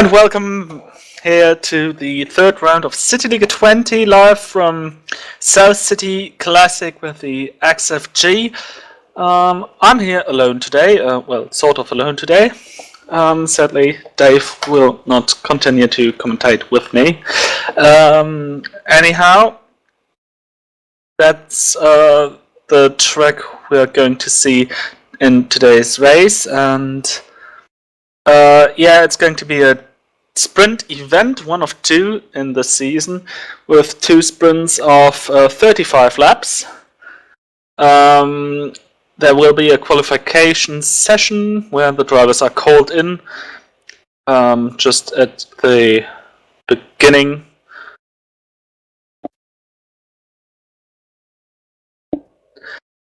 And welcome here to the third round of CityLiga 20, live from South City Classic with the XFG. I'm here alone today, well, sort of alone today. Sadly, Dave will not continue to commentate with me. Anyhow, that's the track we're going to see in today's race, and yeah, it's going to be a sprint event, one of two in the season, with two sprints of 35 laps. There will be a qualification session where the drivers are called in just at the beginning.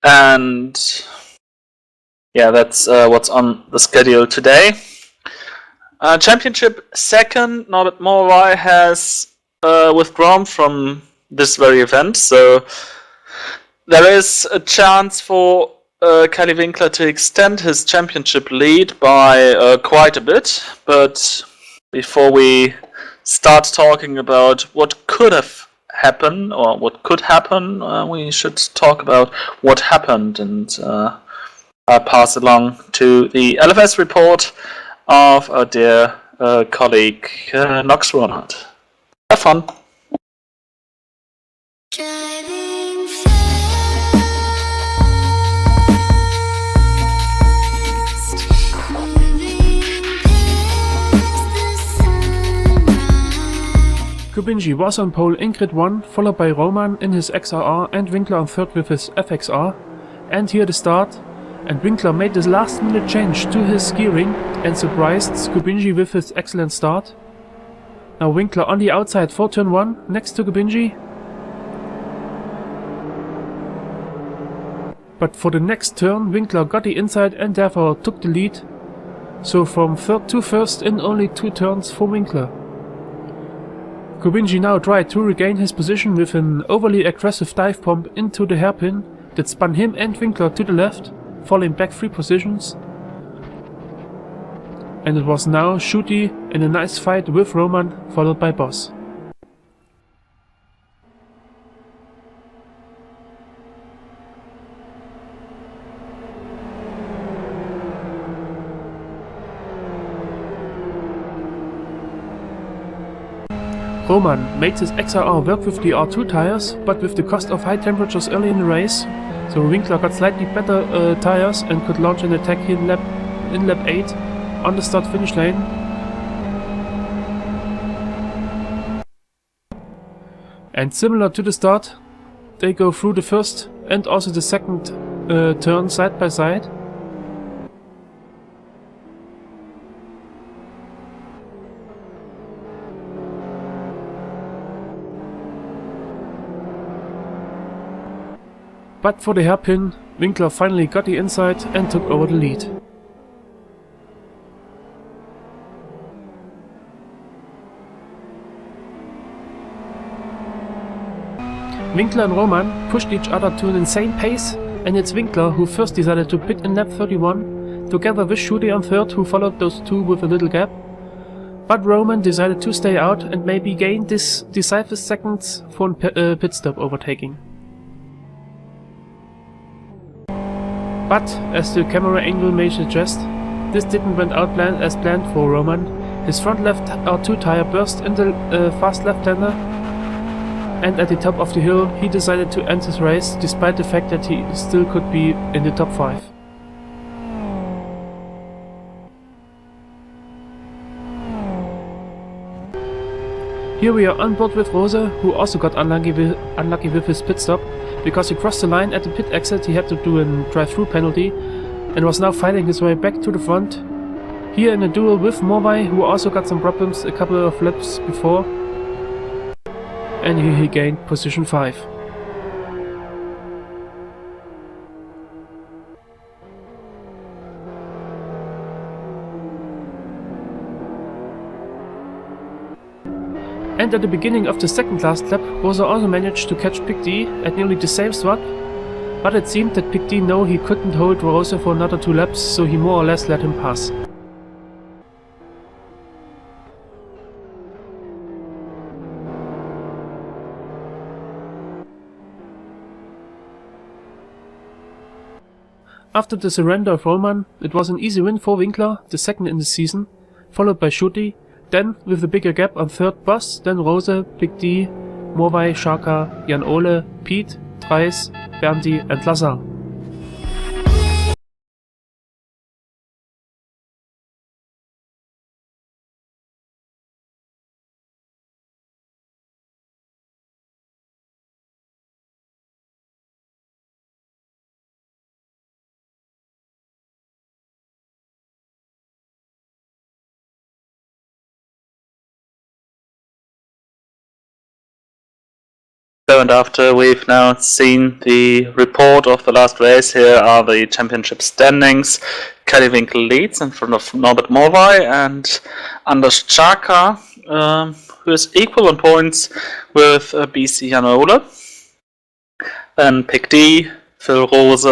And yeah, that's what's on the schedule today. Championship second, Norbert Morai has withdrawn from this very event, so there is a chance for Kelly Winkler to extend his championship lead by quite a bit. But before we start talking about what could have happened or what could happen, we should talk about what happened, and I'll pass along to the LFS report of our dear colleague Nox Ronald. Have fun. Kubinji was on pole in grid 1, followed by Roman in his XRR and Winkler on third with his FXR. And here the start. And Winkler made this last minute change to his gearing and surprised Kubinji with his excellent start. Now Winkler on the outside for turn 1 next to Kubinji. But for the next turn Winkler got the inside and therefore took the lead. So from third to first in only 2 turns for Winkler. Kubinji now tried to regain his position with an overly aggressive dive pump into the hairpin that spun him and Winkler to the left, falling back 3 positions. And it was now Shooty in a nice fight with Roman, followed by Boss. Roman made his XRR work with the R2 tires, but with the cost of high temperatures early in the race, so Winkler got slightly better tires and could launch an attack in lap 8 on the start-finish lane. And similar to the start, they go through the first and also the second turn side by side. But for the hairpin, Winkler finally got the inside and took over the lead. Winkler and Roman pushed each other to an insane pace, and it's Winkler who first decided to pit in lap 31, together with Shooty on third, who followed those two with a little gap. But Roman decided to stay out and maybe gain this decisive seconds for a pit stop overtaking. But, as the camera angle may suggest, this didn't went out as planned for Roman. His front left R2 tire burst in the fast left-hander, and at the top of the hill he decided to end his race despite the fact that he still could be in the top 5. Here we are on board with Rose, who also got unlucky with his pit stop. Because he crossed the line at the pit exit, he had to do a drive-through penalty and was now fighting his way back to the front. Here in a duel with Morvai, who also got some problems a couple of laps before. And here he gained position 5. And at the beginning of the second last lap, Rosa also managed to catch Big D at nearly the same spot, but it seemed that Big D knew he couldn't hold Rosa for another 2 laps, so he more or less let him pass. After the surrender of Roman, it was an easy win for Winkler, the second in the season, followed by Schutti, then with the bigger gap on third Boss, then Rose, Big D, Morvai, Shaka, Jan Ole, Pete, Treis, Bernti and Lazar. So, and after we've now seen the report of the last race, here are the championship standings. Kelly Winkle leads in front of Norbert Morvai and Anders Chaka, who is equal on points with BC Jan Ole. Then Pick D, Phil Rose,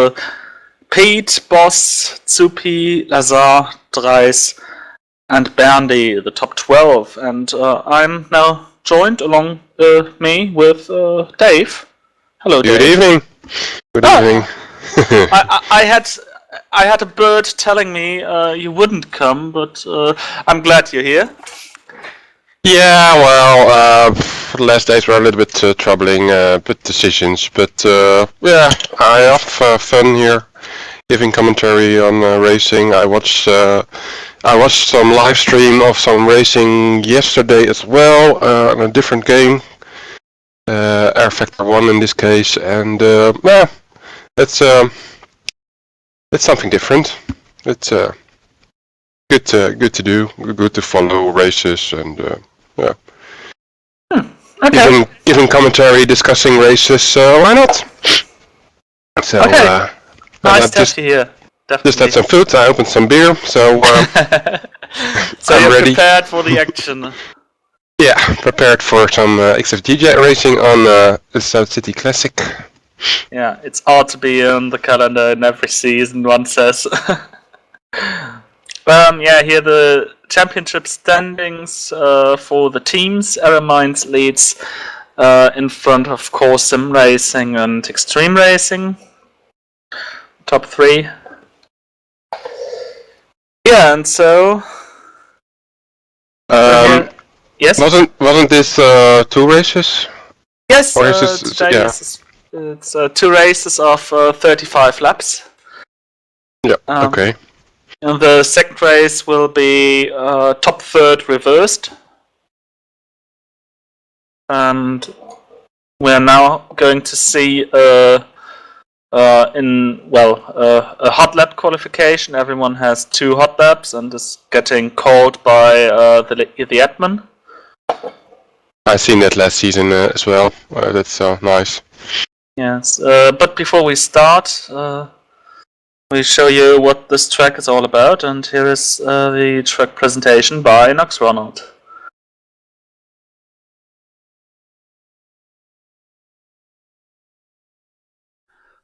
Pete, Boss, Zupi, Lazar, Dreis, and Berndy, the top 12. And I'm now joined along me with Dave. Hello, Dave. Good evening. Good evening. I had a bird telling me you wouldn't come, but I'm glad you're here. Yeah, well, the last days were a little bit troubling with decisions, but yeah, I have fun here, giving commentary on racing. I watched some live stream of some racing yesterday as well, on a different game, Air Factor 1 in this case, and yeah, it's something different. It's good to do, good to follow races, and yeah. Okay. Giving commentary, discussing races, why not? So, okay. Nice to have you here. Definitely. Just had some food, I opened some beer, so so I'm you're ready. Prepared for the action. Yeah, prepared for some XFGJ racing on the South City Classic. Yeah, it's odd to be on the calendar in every season, one says. Yeah, here the championship standings for the teams. Mines leads in front of Core Sim Racing and Extreme Racing. Top 3. Yeah, and so... yes? Wasn't this 2 races? Yes, today yeah. It's 2 races of 35 laps. Yeah, okay. And the second race will be top 3rd reversed. And we're now going to see a hot lap qualification. Everyone has 2 hot laps and is getting called by the admin. I seen that last season as well. That's nice. Yes, but before we start, we show you what this track is all about, and here is the track presentation by Knox Ronald.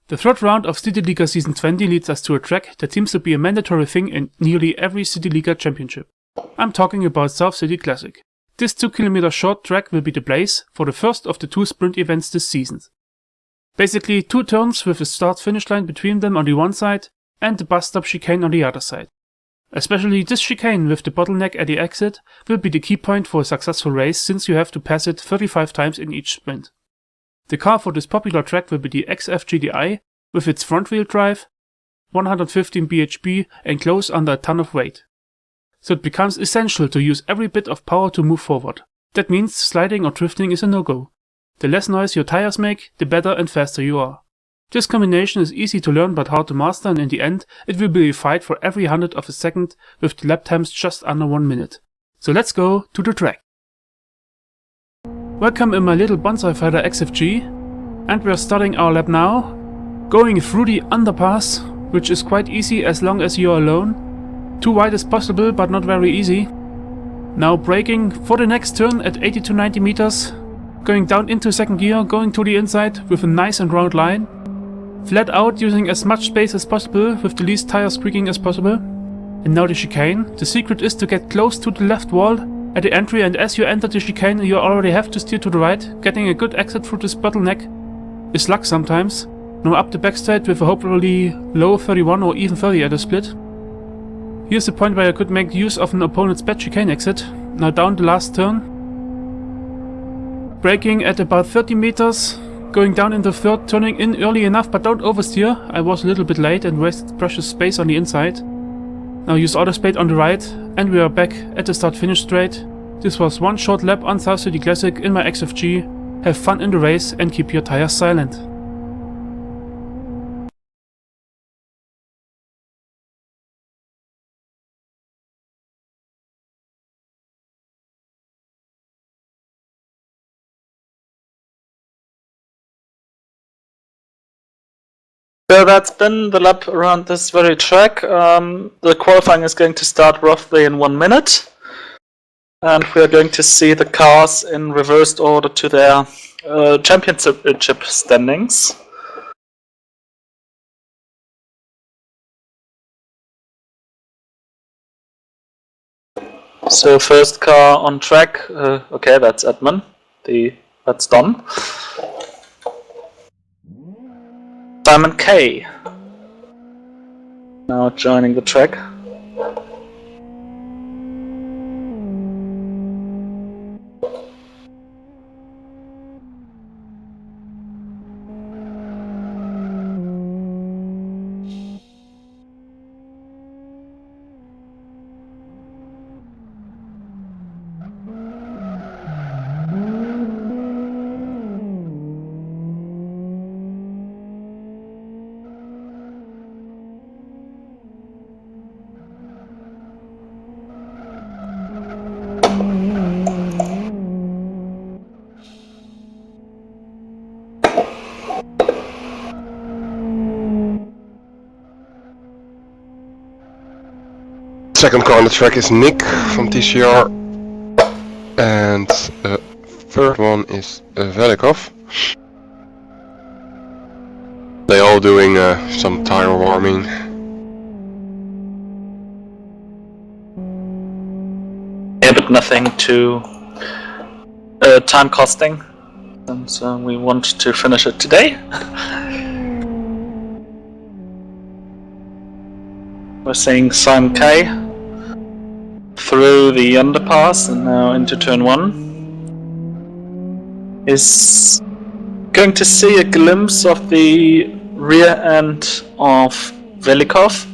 The third round of CityLiga Season 20 leads us to a track that seems to be a mandatory thing in nearly every CityLiga championship. I'm talking about South City Classic. This 2km short track will be the place for the first of the 2 sprint events this season. Basically 2 turns with a start-finish line between them on the one side and the bus stop chicane on the other side. Especially this chicane with the bottleneck at the exit will be the key point for a successful race, since you have to pass it 35 times in each sprint. The car for this popular track will be the XF-GDI with its front-wheel drive, 115 bhp and close under a ton of weight. So it becomes essential to use every bit of power to move forward. That means sliding or drifting is a no-go. The less noise your tires make, the better and faster you are. This combination is easy to learn but hard to master, and in the end it will be a fight for every 100th of a second with the lap times just under 1 minute. So let's go to the track. Welcome in my little bonsai fighter XFG, and we're starting our lap now, going through the underpass, which is quite easy as long as you're alone. Too wide as possible but not very easy. Now braking for the next turn at 80 to 90 meters, going down into second gear, going to the inside with a nice and round line. Flat out using as much space as possible with the least tire squeaking as possible. And now the chicane. The secret is to get close to the left wall at the entry, and as you enter the chicane you already have to steer to the right. Getting a good exit through this bottleneck is luck sometimes. Now up the backstraight with a hopefully low 31 or even 30 at a split. Here's the point where I could make use of an opponent's bad chicane exit. Now down the last turn. Braking at about 30 meters. Going down in the third, turning in early enough, but don't oversteer. I was a little bit late and wasted precious space on the inside. Now use auto spade on the right, and we are back at the start-finish straight. This was one short lap on South City Classic in my XFG. Have fun in the race and keep your tires silent. So that's been the lap around this very track. The qualifying is going to start roughly in 1 minute. And we are going to see the cars in reversed order to their championship standings. So first car on track, okay, that's Edmund, that's Don. Simon K. Now joining the track. Second car on the track is Nick from TCR, and third one is Velikov. They all doing some tire warming. Yeah, but nothing too time costing, and so we want to finish it today. We're seeing Simon K through the underpass and now into turn 1. Is going to see a glimpse of the rear end of Velikov.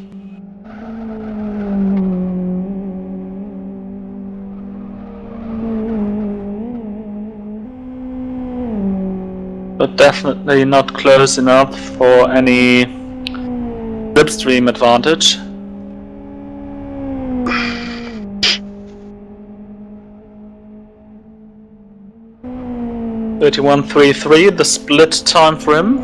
But definitely not close enough for any slipstream advantage. 31.33, the split time for him.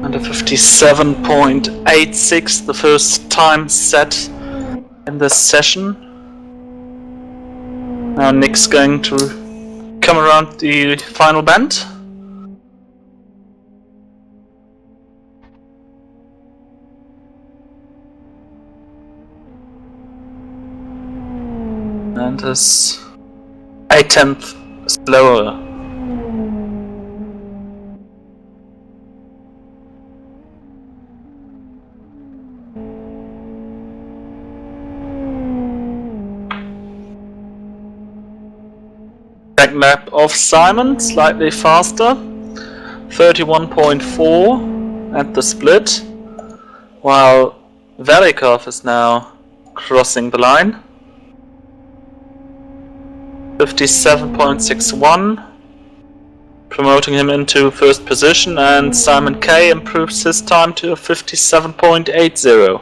And a 57.86, the first time set in this session. Now Nick's going to come around the final bend. And is 1/10 slower. Back lap of Simon, slightly faster, 31.4 at the split, while Velikov is now crossing the line. 57.61, promoting him into first position, and Simon K improves his time to 57.80.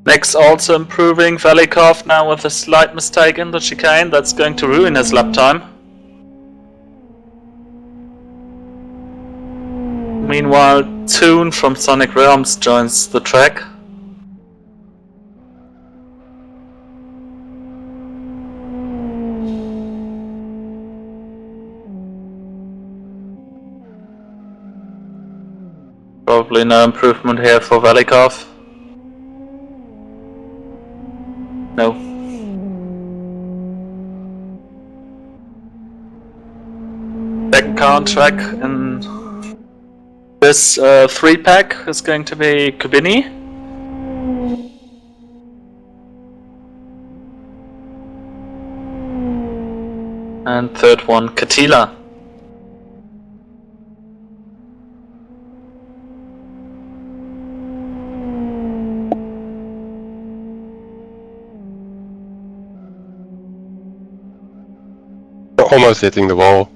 Nick's also improving. Velikov now with a slight mistake in the chicane that's going to ruin his lap time. Meanwhile, Toon from Sonic Realms joins the track. Probably no improvement here for Velikov. No. Second car on track in this 3-pack is going to be Kubini. And third one, Katila. Almost hitting the wall.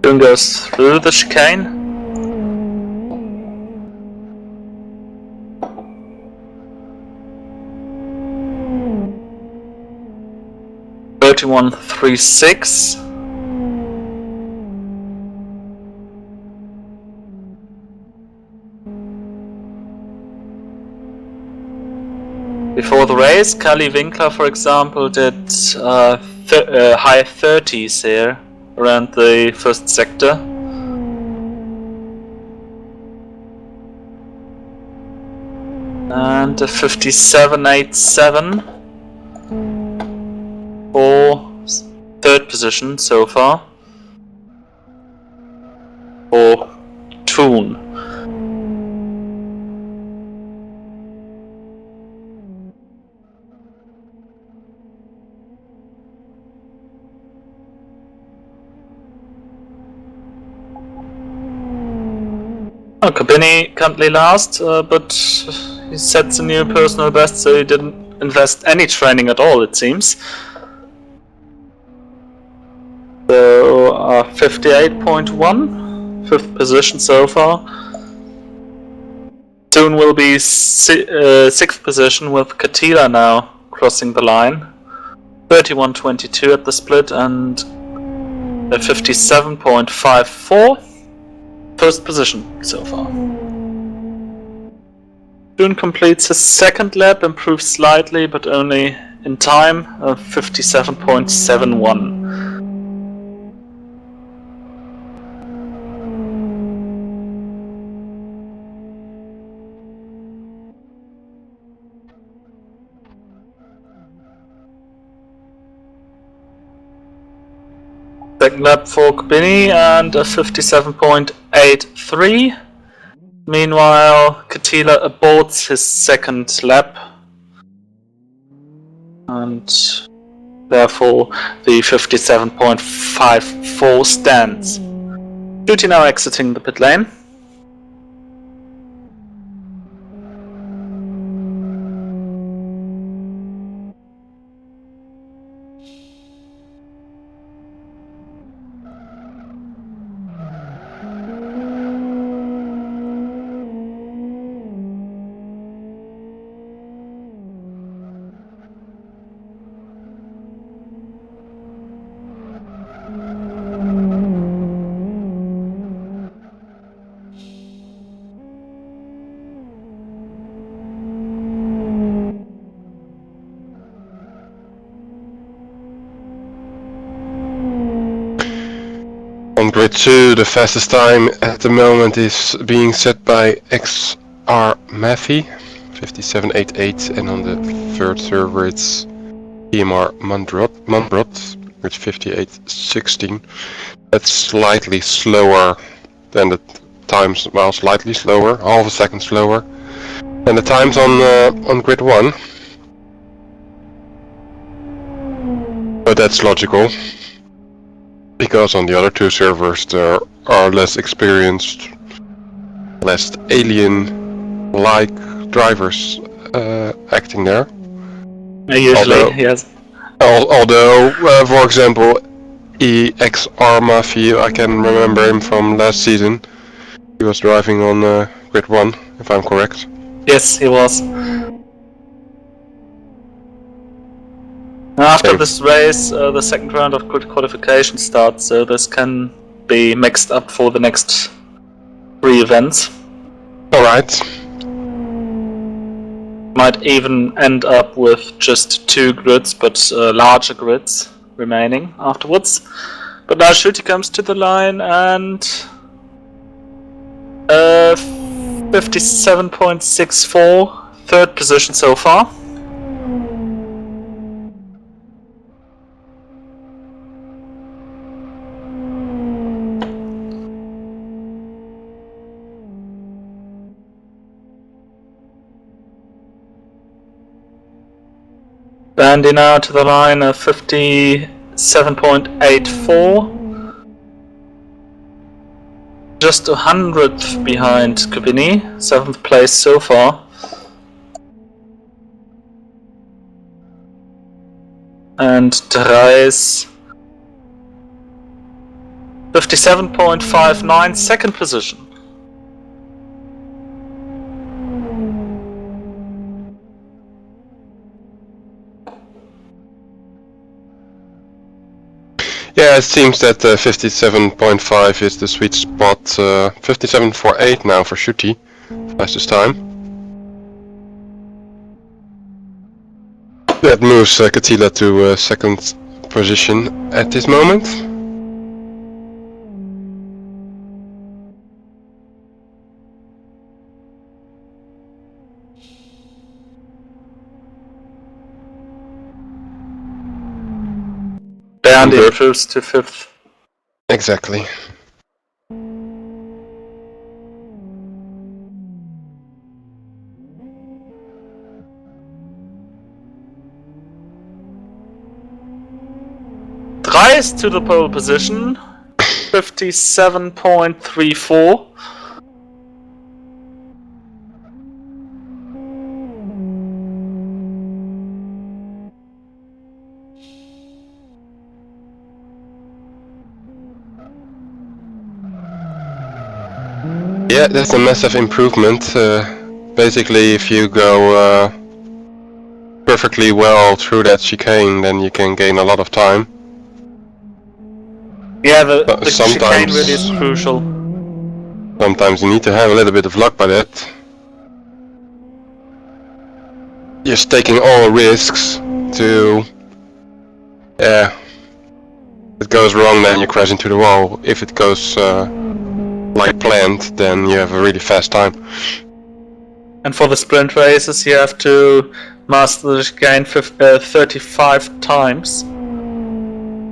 Toon goes through the chicane. .31.36. Before the race, Kali Winkler, for example, did high 30s here around the first sector. And a 57.87 for third position so far for Toon. Oh, Kabini currently last, but he sets a new personal best, so he didn't invest any training at all, it seems. So 58.1, fifth position so far. Soon will be sixth position with Katila now crossing the line. 31.22 at the split and a 57.54. First position so far. Soon completes his second lap, improves slightly, but only in time of 57.71. Second lap for Kubini and a 57.83. Meanwhile, Katila aborts his second lap. And therefore the 57.54 stands. Duty now exiting the pit lane. On grid 2, the fastest time at the moment is being set by XR Mathy, 57.88, and on the third server it's EMR Mundrot with 58.16. That's slightly slower than the times, well, slightly slower, half a second slower than the times on grid 1. But that's logical, because on the other two servers there are less experienced, less alien-like drivers acting there. Usually, Although- yes. Although, for example, EXR Mafia, I can remember him from last season. He was driving on grid 1, if I'm correct. Yes, he was. After Okay. this race, the second round of grid qualification starts, so this can be mixed up for the next 3 events. Alright. Might even end up with just 2 grids, but larger grids remaining afterwards. But now Shooty comes to the line and 57.64, third position so far. Bandy now to the line of 57.84. Just 100th behind Kubini, 7th place so far. And Dreis 57.59, second position. Yeah, it seems that 57.5 is the sweet spot. 57.48 now for Shooty, fastest time. That moves Katila to second position at this moment. Bandy improves to 5th. Exactly. Dreis to the pole position, 57.34. Yeah, that's a massive improvement. Basically, if you go perfectly well through that chicane, then you can gain a lot of time. Yeah, the Sometimes- chicane really is crucial. Sometimes you need to have a little bit of luck by that. Just taking all risks to... Yeah. If it goes wrong, then you crash into the wall. If it goes like planned, then you have a really fast time. And for the sprint races, you have to master the chicane 35 times.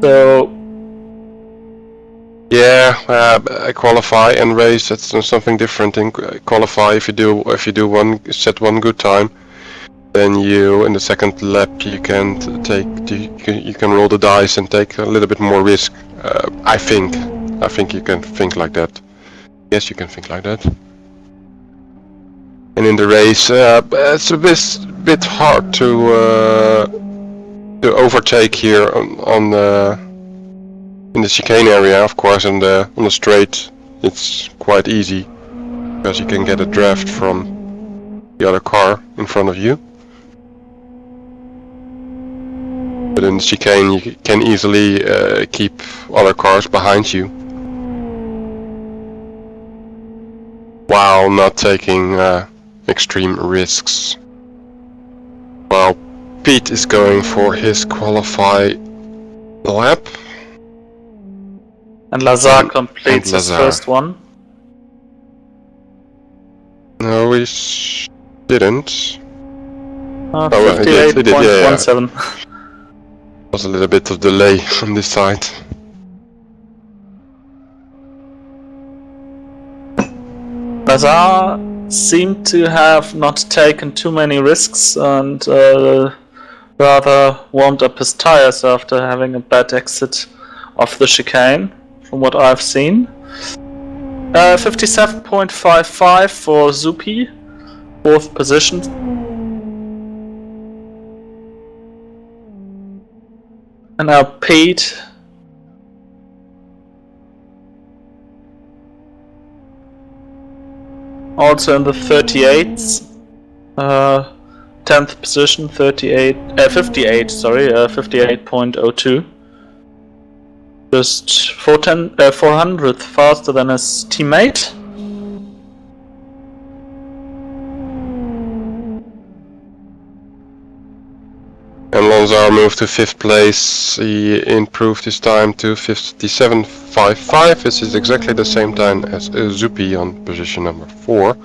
So Yeah, qualify and race. That's something different. In qualify, if you do set one good time, then you in the second lap you can you can roll the dice and take a little bit more risk. I think you can think like that. Yes, you can think like that. And in the race, it's a bit hard to overtake here on the in the chicane area. Of course, on the straight, it's quite easy because you can get a draft from the other car in front of you. But in the chicane, you can easily keep other cars behind you while not taking extreme risks. While Pete is going for his qualify lap. and Lazar completes his Lazar. first one. No, we didn't. Uh, Oh, well, he did, 58.17. Was a little bit of delay on this side. Lazar seemed to have not taken too many risks and rather warmed up his tires after having a bad exit of the chicane, from what I've seen. 57.55 for Zupi, 4th position. And now Pete. Also in the 38th. 10th position, 58.02. Just 400th faster than his teammate. And Lonzar moved to 5th place. He improved his time to 57.55. This is exactly the same time as Zupi on position number 4.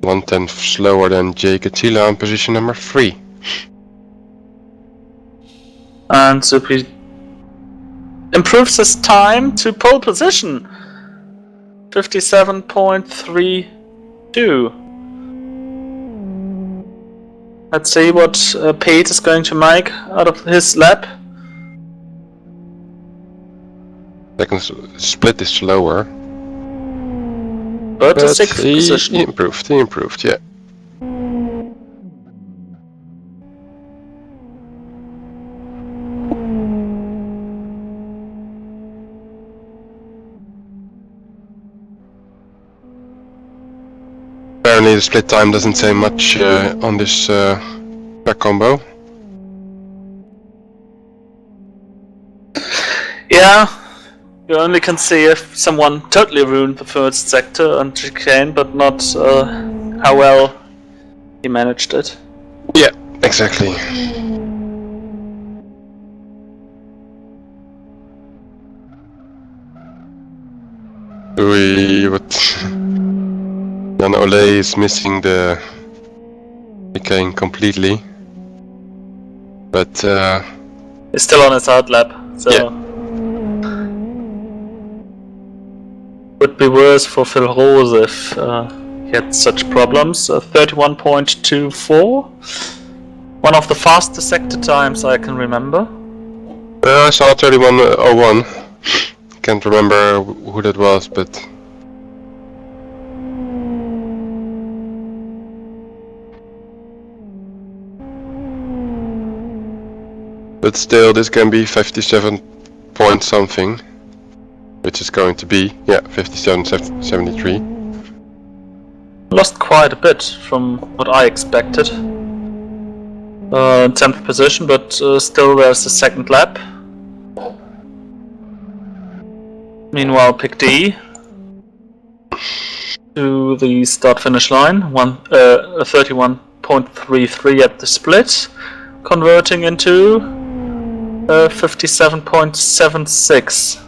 1/10 slower than Jake Attila on position number 3. And Zupi improves his time to pole position. 57.32. Let's see what Pete is going to make out of his lap. Second split is slower. But the 6th position. He improved, yeah. Apparently the split time doesn't say much on this track combo. Yeah, you only can see if someone totally ruined the first sector on chicane, but not how well he managed it. Yeah, exactly. Jan Ole is missing the chicane completely, but He's still on his hard lap, so yeah. would be worse for Phil Rose if he had such problems. 31.24, one of the fastest sector times I can remember. I saw 31.01. Can't remember who that was, but still, this can be 57 point something, which is going to be 57.73. Lost quite a bit from what I expected. 10th position, but still there's a second lap. Meanwhile, Pick D to the start-finish line, 31.33 at the split, converting into 57.76.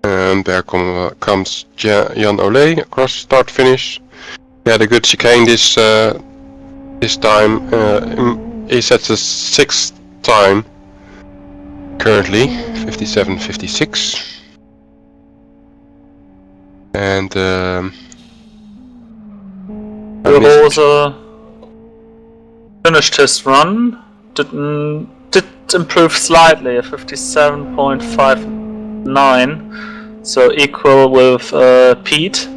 And there comes Jan Ole across start finish. He had a good chicane this time. He sets a 6th time currently, 57.56. And Rose finished his run. Did improve slightly, at 57.59. So equal with Pete.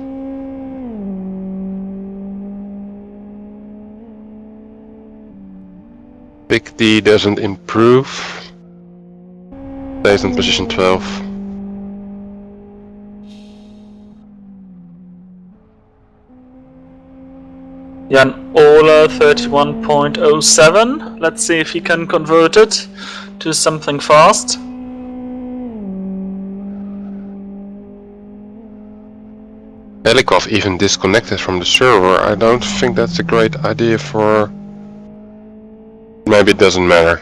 Big D doesn't improve. Stays in position 12. Jan Ole 31.07. Let's see if he can convert it to something fast. Helikov even disconnected from the server. I don't think that's a great idea for... Maybe it doesn't matter.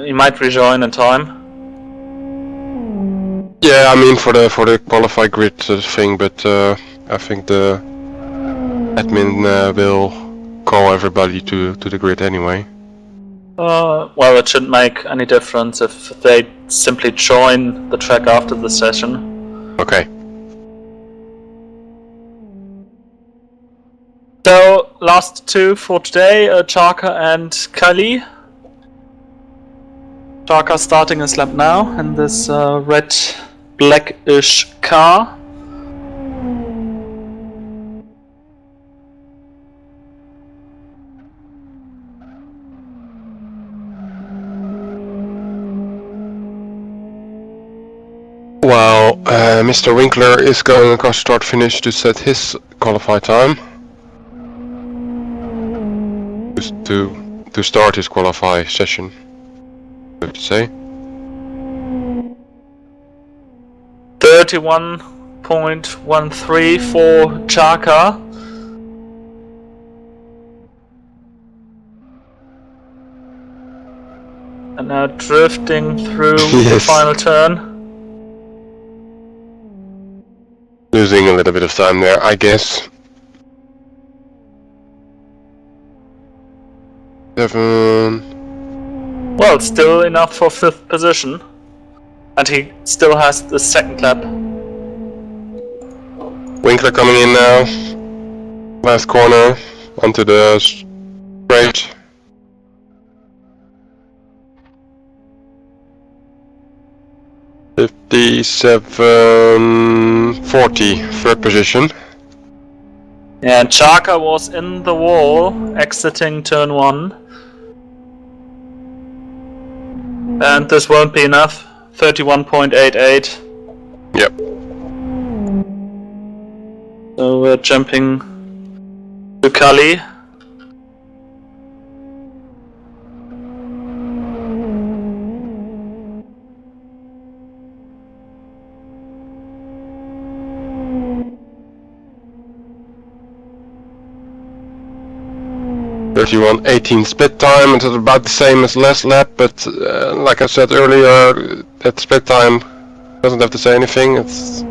He might rejoin in time. Yeah, I mean for the qualified grid thing, but I think the admin will call everybody to the grid anyway. Well, it shouldn't make any difference if they simply join the track after the session. Okay. So, last two for today, Chaka and Kali. Chaka starting his lap now in this red blackish car. Well, Mr. Winkler is going across start finish to set his qualify time. To start his qualify session, so to say. 31.13 for Chaka. And now drifting through the Yes. final turn. Losing a little bit of time there, I guess. 7. Well, still enough for 5th position. And he still has the second lap. Winkler coming in now. Last corner onto the straight. .57.40, third position. Yeah, and Chaka was in the wall, exiting turn 1. And this won't be enough. 31.88. Yep. So we're jumping to Kali. .31.18 split time. It's about the same as last lap, but like I said earlier, that split time doesn't have to say anything. It's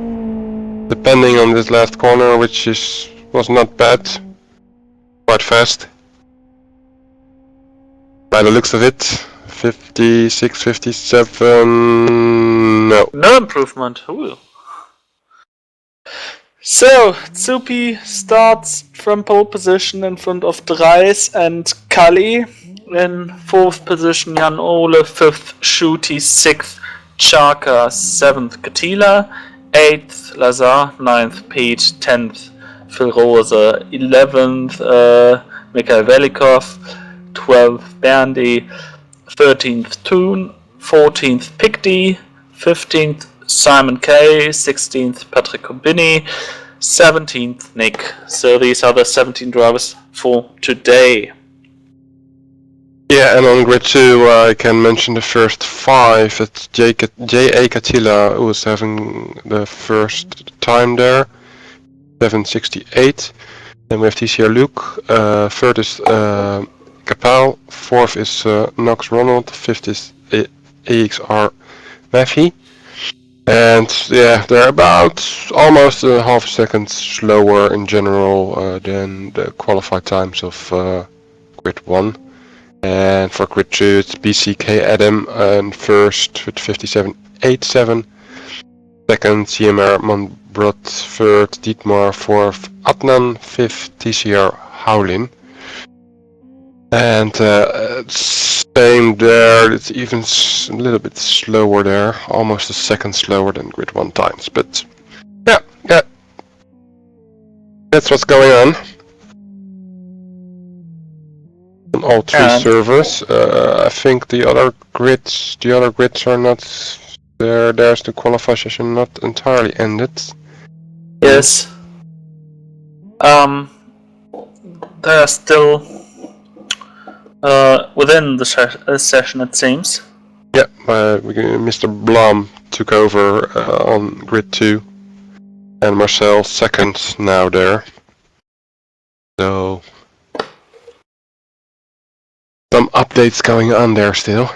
depending on this last corner, which was not bad. Quite fast. By the looks of it, 56, 57. No. No improvement. Ooh. So, Tsupi starts from pole position in front of Dreis and Kali. In 4th position, Jan Ole. 5th, Shuti. 6th, Chaka. 7th, Katila. 8th, Lazar. 9th, Pete. 10th, Phil Rose. 11th, Mikhail Velikov. 12th, Berndi. 13th, Toon. 14th, Picty. 15th, Simon K, 16th Patrick Combini, 17th Nick. So these are the 17 drivers for today. Yeah, and on grid 2 I can mention the first 5. It's J.A. Katila who was having the first time there, 7:68. Then we have TCR Luke, 3rd is Kapal, 4th is Knox Ronald, 5th is AXR Maffey. And yeah, they're about almost a half a second slower in general than the qualified times of grid 1. And for grid 2 it's BCK Adam and first with 57.87. Second CMR Monbrot, 3rd Dietmar, 4th Adnan, 5th TCR Howlin. And same there, it's even a little bit slower there, almost a second slower than grid 1 times, but yeah, that's what's going on all 3 servers. I think the other grids are not there. There's the qualify session not entirely ended. Yes. They are still within the session, it seems. Yeah, Mr. Blom took over on grid 2, and Marcel second now there. So some updates going on there still.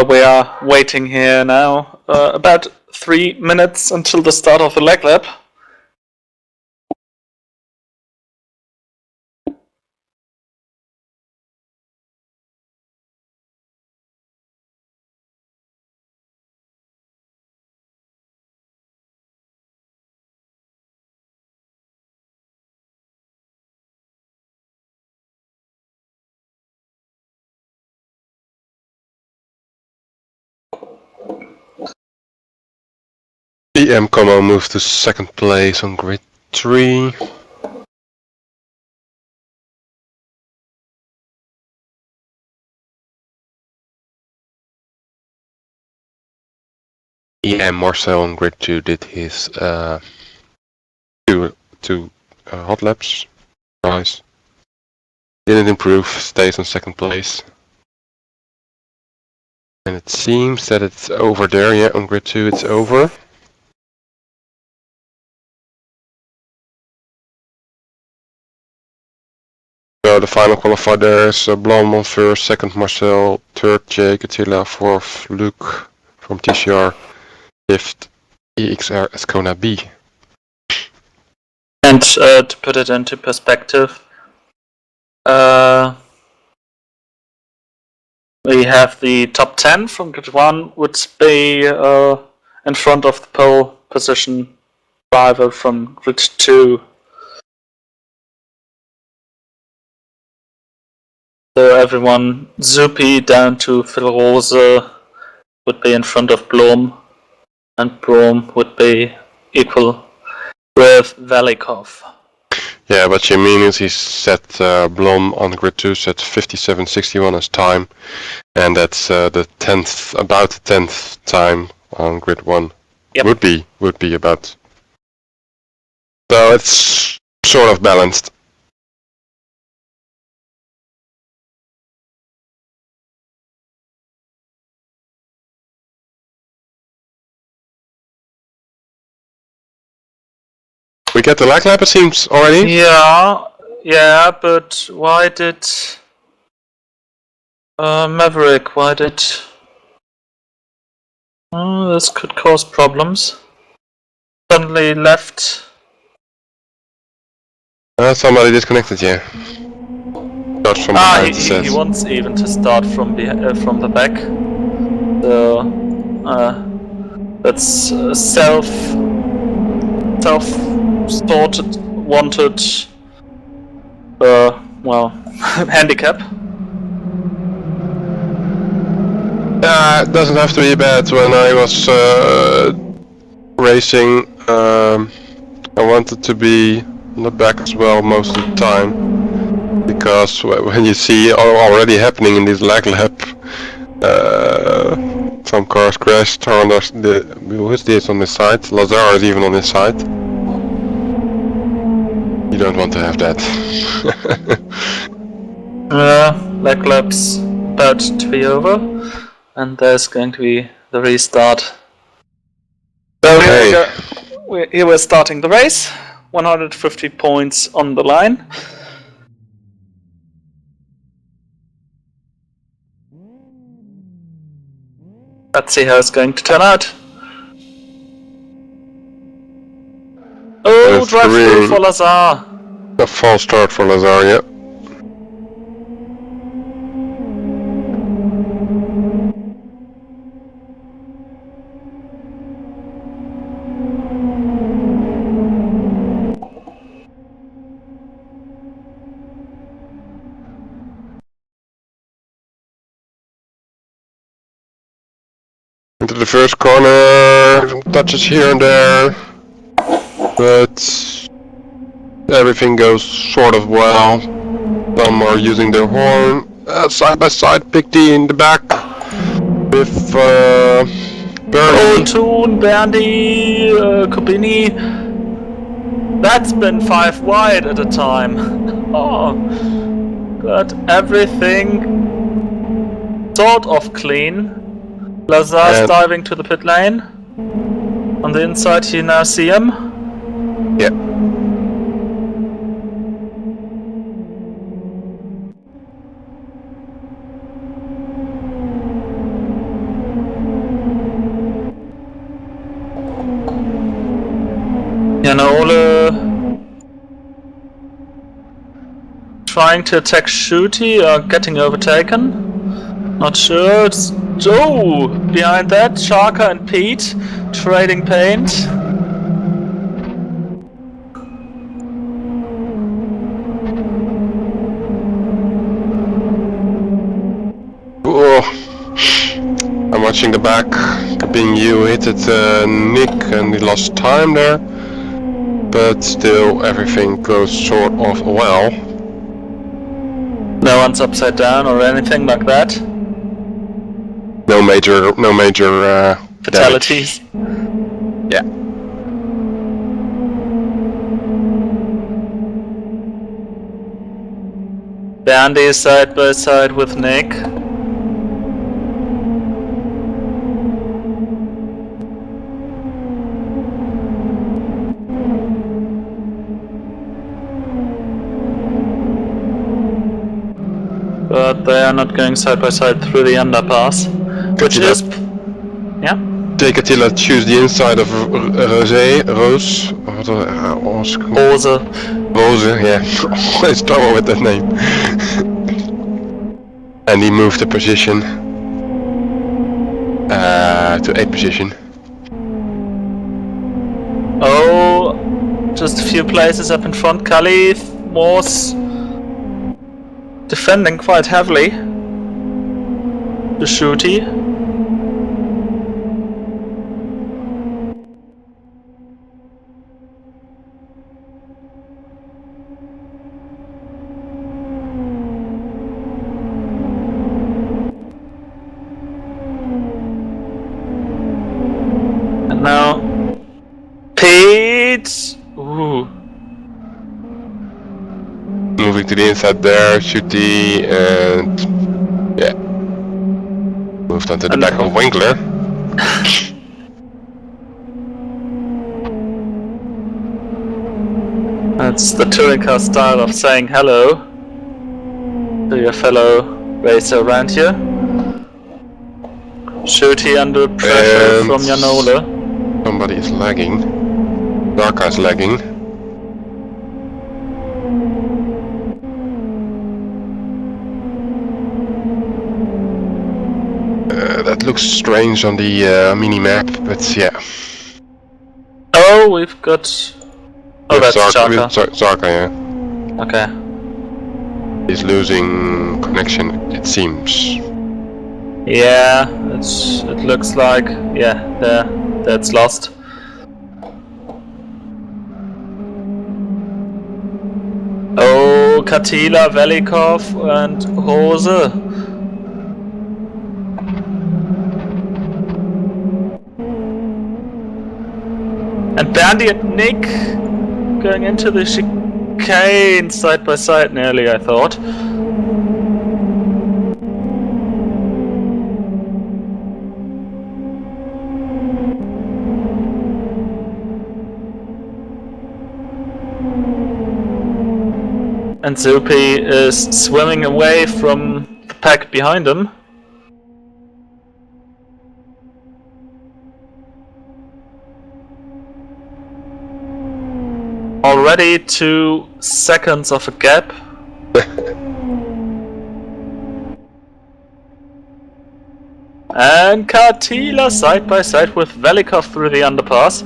We are waiting here now about 3 minutes until the start of the leg lap. EM Como moved to second place on grid 3. EM Marcel on grid 2 did his two hot laps. Nice. Didn't improve, stays on second place. And it seems that it's over there, yeah, on grid 2 it's over. So the final qualifier there is Blom on first, second Marcel, third Jake Attila, fourth Luke from TCR, fifth EXR Ascona B. And to put it into perspective, we have the top 10 from grid 1 would be in front of the pole position driver from grid 2. So everyone, Zupi down to Phil Rose, would be in front of Blom, and Blom would be equal with Velikov. Yeah, but you mean is he set Blom on grid 2 set 57.61 as time, and that's the 10th, about the 10th time on grid 1. Yep. Would be about. So it's sort of balanced. We get the lag lap, it seems, already? Yeah, but why did Maverick, this could cause problems. Suddenly left. Somebody disconnected, yeah. Starts from behind, he wants even to start from the back. So that's self-sorted, wanted, handicap. It doesn't have to be bad. When I was racing, I wanted to be on the back as well most of the time, because when you see already happening in this lag lap, some cars crashed. Who's this on this side? Lazar is even on this side. You don't want to have that. Lag lap's about to be over, and there's going to be the restart. So here we're starting the race. 150 points on the line. Let's see how it's going to turn out. Oh, drive through for Lazar. A false start for Lazar, yeah. Into the first corner, some touches here and there, but everything goes sort of well. Some are using their horn. Side by side, Big D in the back with Bernie. Toon, Bernie, Kobini. That's been 5 wide at a time. Oh, but everything sort of clean. Lazar's diving to the pit lane. On the inside, you now see him. Yeah. Ole trying to attack Shooty or getting overtaken. Not sure. It's Joe behind that. Sharka and Pete trading paint. Oh, I'm watching the back. The Being you hit it Nick and he lost time there. But still everything goes sort of well. No one's upside down or anything like that. No major Fatalities. Damage. Yeah. Bandy is side by side with Nick. But they are not going side by side through the underpass. Which is... Yeah? Decatilla choose the inside of Rose. Rose, yeah. Always trouble with that name. And he moved the position to 8th position. Oh, just a few places up in front. Khalif was defending quite heavily. The shooty. And now Pete. Ooh. Moving to the inside there, shooty, and yeah. Moved onto the back of Winkler. That's the touring car style of saying hello to your fellow racer around here. Shooty under pressure from Janola. Somebody is lagging. Darka is lagging. That looks strange on the mini-map, but yeah. Oh, we've got... Oh, that's Zarka. Zarka, yeah. Okay. He's losing connection, it seems. Yeah, it looks like... Yeah, that's lost. Oh, Katila, Velikov and Rose. And Bandy and Nick going into the chicane side by side nearly, I thought. And Zupi is swimming away from the pack behind him. Already 2 seconds of a gap. And Katila side by side with Velikov through the underpass.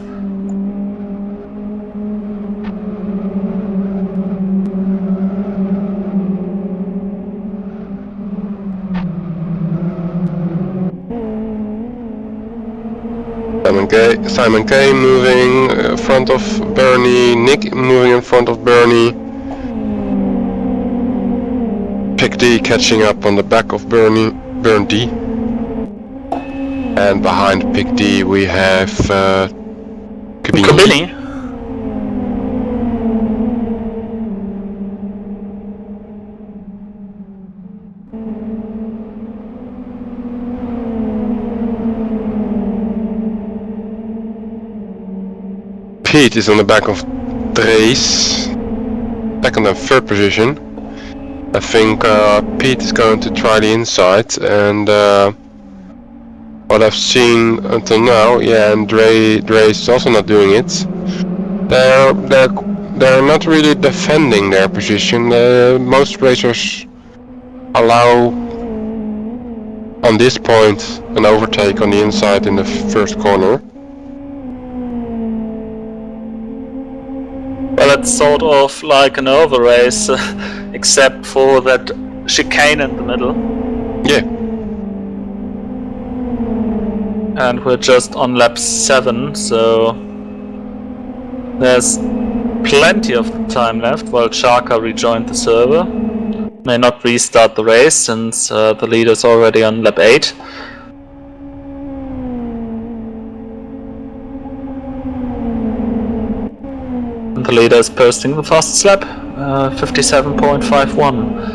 Simon K moving in front of Bernie, Nick moving in front of Bernie. Pick D catching up on the back of Bernie D. And behind Pick D we have Kabini. Pete is on the back of Drees, second and third position. I think Pete is going to try the inside, and what I've seen until now, yeah, and Drees is also not doing it. They're not really defending their position. Most racers allow on this point an overtake on the inside in the first corner. Well, it's sort of like an over race, except for that chicane in the middle. Yeah. and we're just on lap 7, so there's plenty of time left while Chaka rejoined the server. May not restart the race since the leader's already on lap 8. And the leader is posting the fastest lap, 57.51.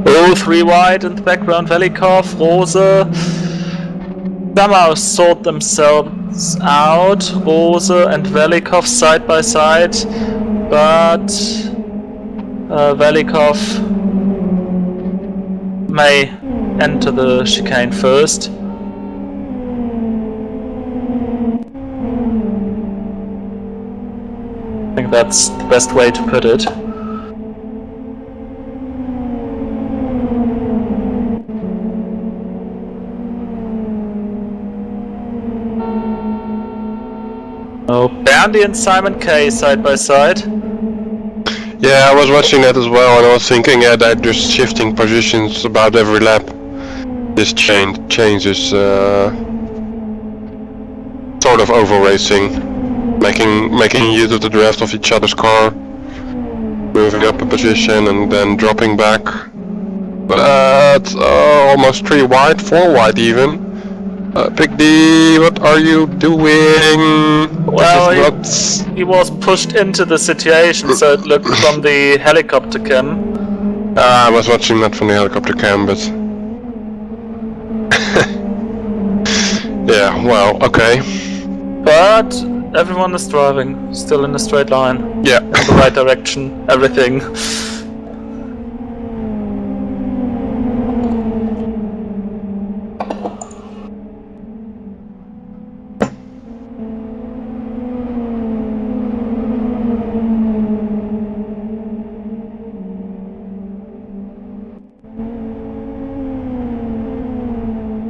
All 3 wide in the background, Velikov, Rose somehow sort themselves out, Rose and Velikov side by side, but Velikov may enter the chicane first. I think that's the best way to put it. Oh, Bandy and Simon K side by side. Yeah, I was watching that as well, and I was thinking, yeah, they're just shifting positions about every lap. This changes sort of oval racing, making use of the draft of each other's car, moving up a position and then dropping back. But almost 3 wide, 4 wide even. Big D, what are you doing? Well, he was pushed into the situation, so it looked from the helicopter cam. I was watching that from the helicopter cam, but yeah, well, okay. But everyone is driving, still in a straight line. Yeah. In the right direction, everything.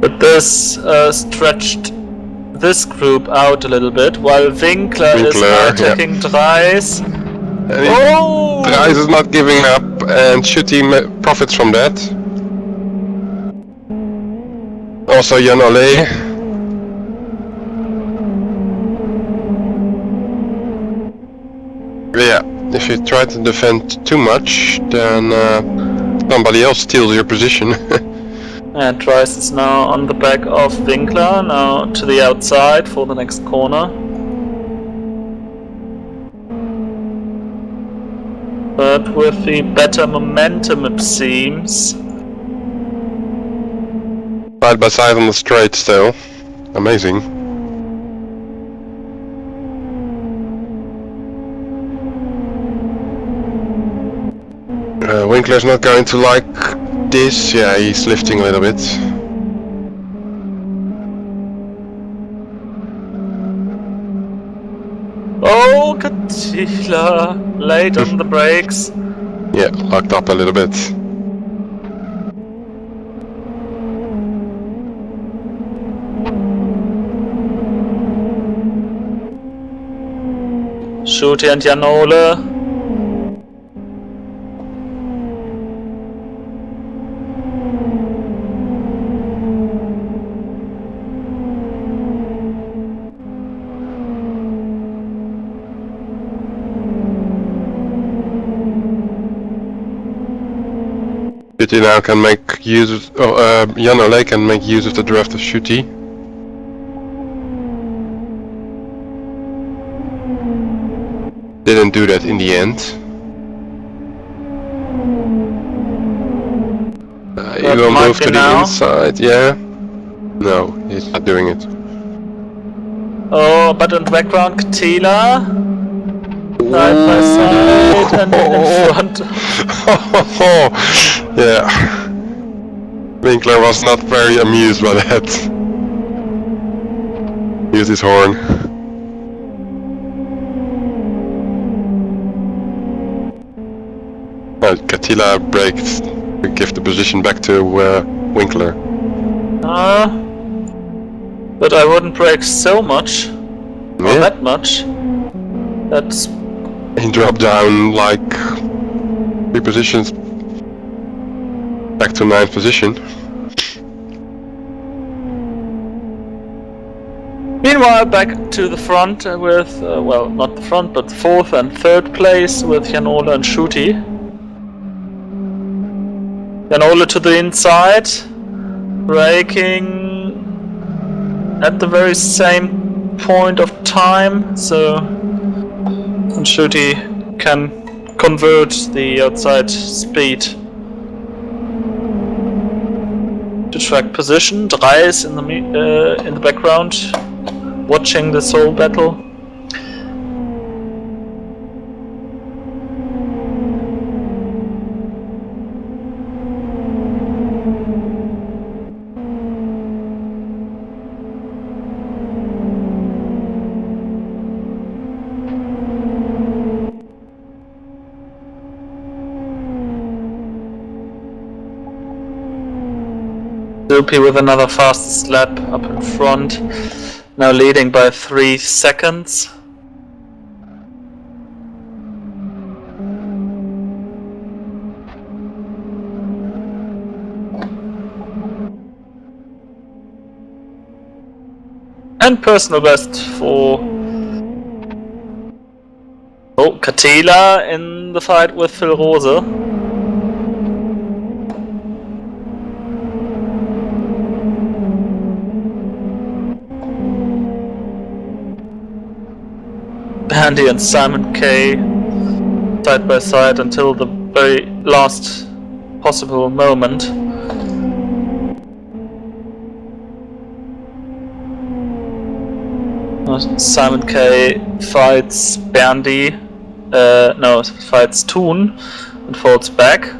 But this stretched this group out a little bit, while Winkler is now taking Dreis. Dreis is not giving up, and Schutte profits from that. Also Jan Ole. Yeah, if you try to defend too much, then somebody else steals your position. And Dreis is now on the back of Winkler, now to the outside for the next corner. But with the better momentum, it seems. Side by side on the straight still. Amazing. Winkler's not going to like this. Yeah, he's lifting a little bit. Oh, Katila! Late on the brakes. Yeah, locked up a little bit. Schutte and Janole. Schutte now can make use of, Jan Ole can make use of the draft of Schutte. Didn't do that in the end. He will move to the inside, yeah. No, he's not doing it. Oh, but in the background, Katila. Side by side and in front. Yeah. Winkler was not very amused by that. Used his horn. Katila braked to give the position back to Winkler. But I wouldn't brake so much. Yeah. Or that much. That's... He dropped down like 3 positions back to 9th position. Meanwhile, back to the front with, well, not the front, but 4th and 3rd place with Jan Ole and Schuti. Jan Ole to the inside, braking at the very same point of time, so and Schuti can convert the outside speed to track position. Dreis in the background, watching this whole battle. Zupi with another fastest lap up in front, now leading by 3 seconds. And personal best for Katila in the fight with Phil Rose. Andy and Simon K side by side until the very last possible moment. Simon K fights Bandy, fights Toon and falls back.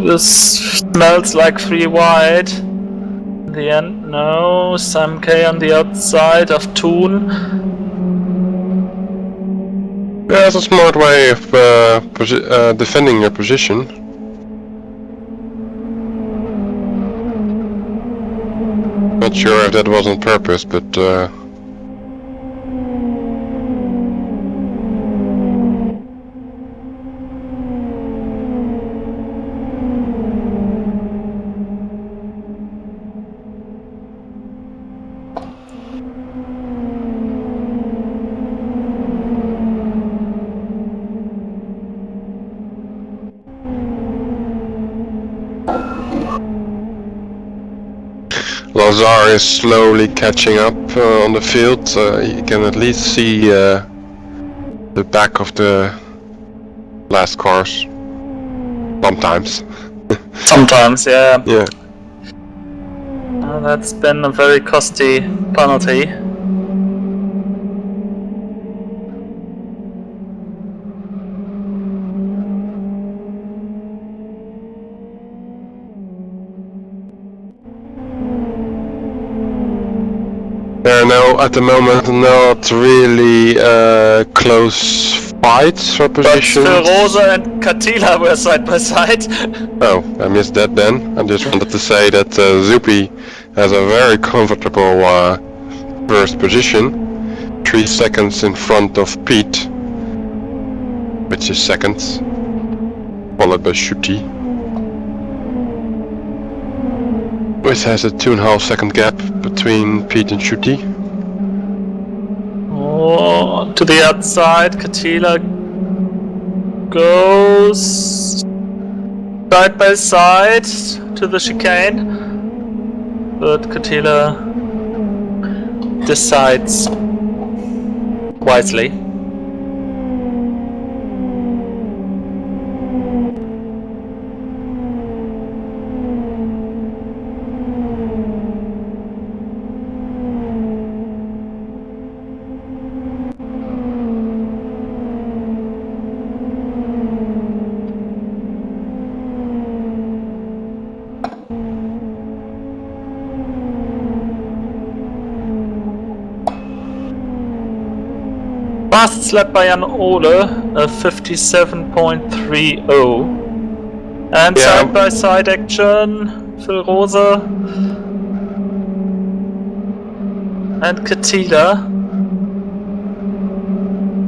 This smells like 3 wide. In the end, no. Sam K on the outside of Toon. Yeah, it's a smart way of defending your position. Not sure if that was on purpose, but Lazar is slowly catching up on the field. You can at least see the back of the last cars. Sometimes. Sometimes, yeah. Yeah. That's been a very costly penalty. There are now, at the moment, not really close fights for positions. But Phil Rose and Katila were side by side. Oh, I missed that then. I just wanted to say that Zupi has a very comfortable first position. 3 seconds in front of Pete, which is second, followed by Shuti, which has a 2.5 second gap between Pete and Shuti. Oh, to the outside, Katila goes side by side to the chicane, but Katila decides wisely. Fastest lap by Jan Ole, 57.30. And Yeah. side-by-side action, Phil Rosa and Katila.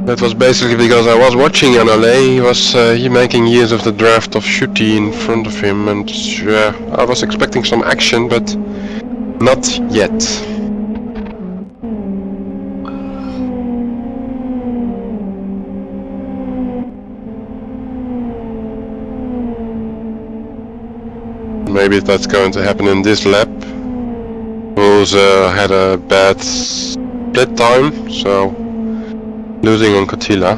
That was basically because I was watching Jan Ole. He was making use of the draft of Shuti in front of him, and I was expecting some action, but not yet. Maybe that's going to happen in this lap. Who's had a bad split time, so losing on Kotila.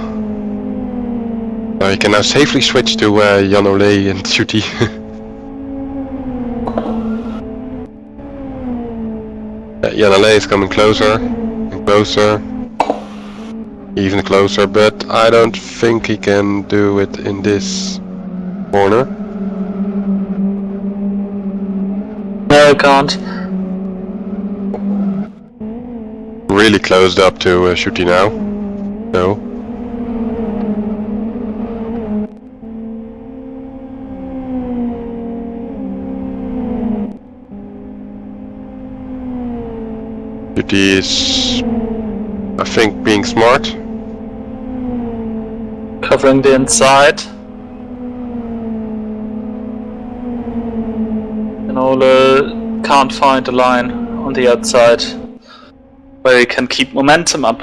He can now safely switch to Jan Ole and Shuti. Jan Ole is coming closer and closer, even closer, but I don't think he can do it in this corner. No, I can't. Really closed up to Shuti now. No. Shuti is, I think, being smart. Covering the inside. And Ole can't find a line on the outside where he can keep momentum up.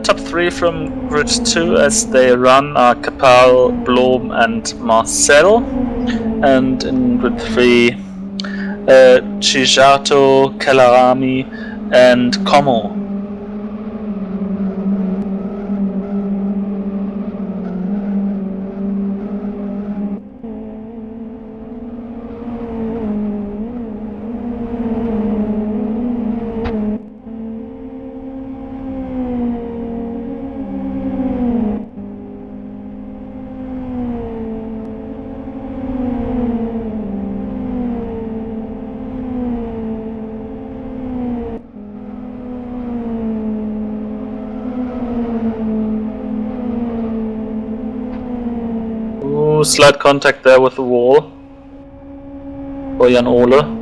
Top 3 from grid 2 as they run are Kapal, Blom and Marcel. And in grid 3, Chijato, Kalarami and Como. Slight contact there with the wall for Jan Ole.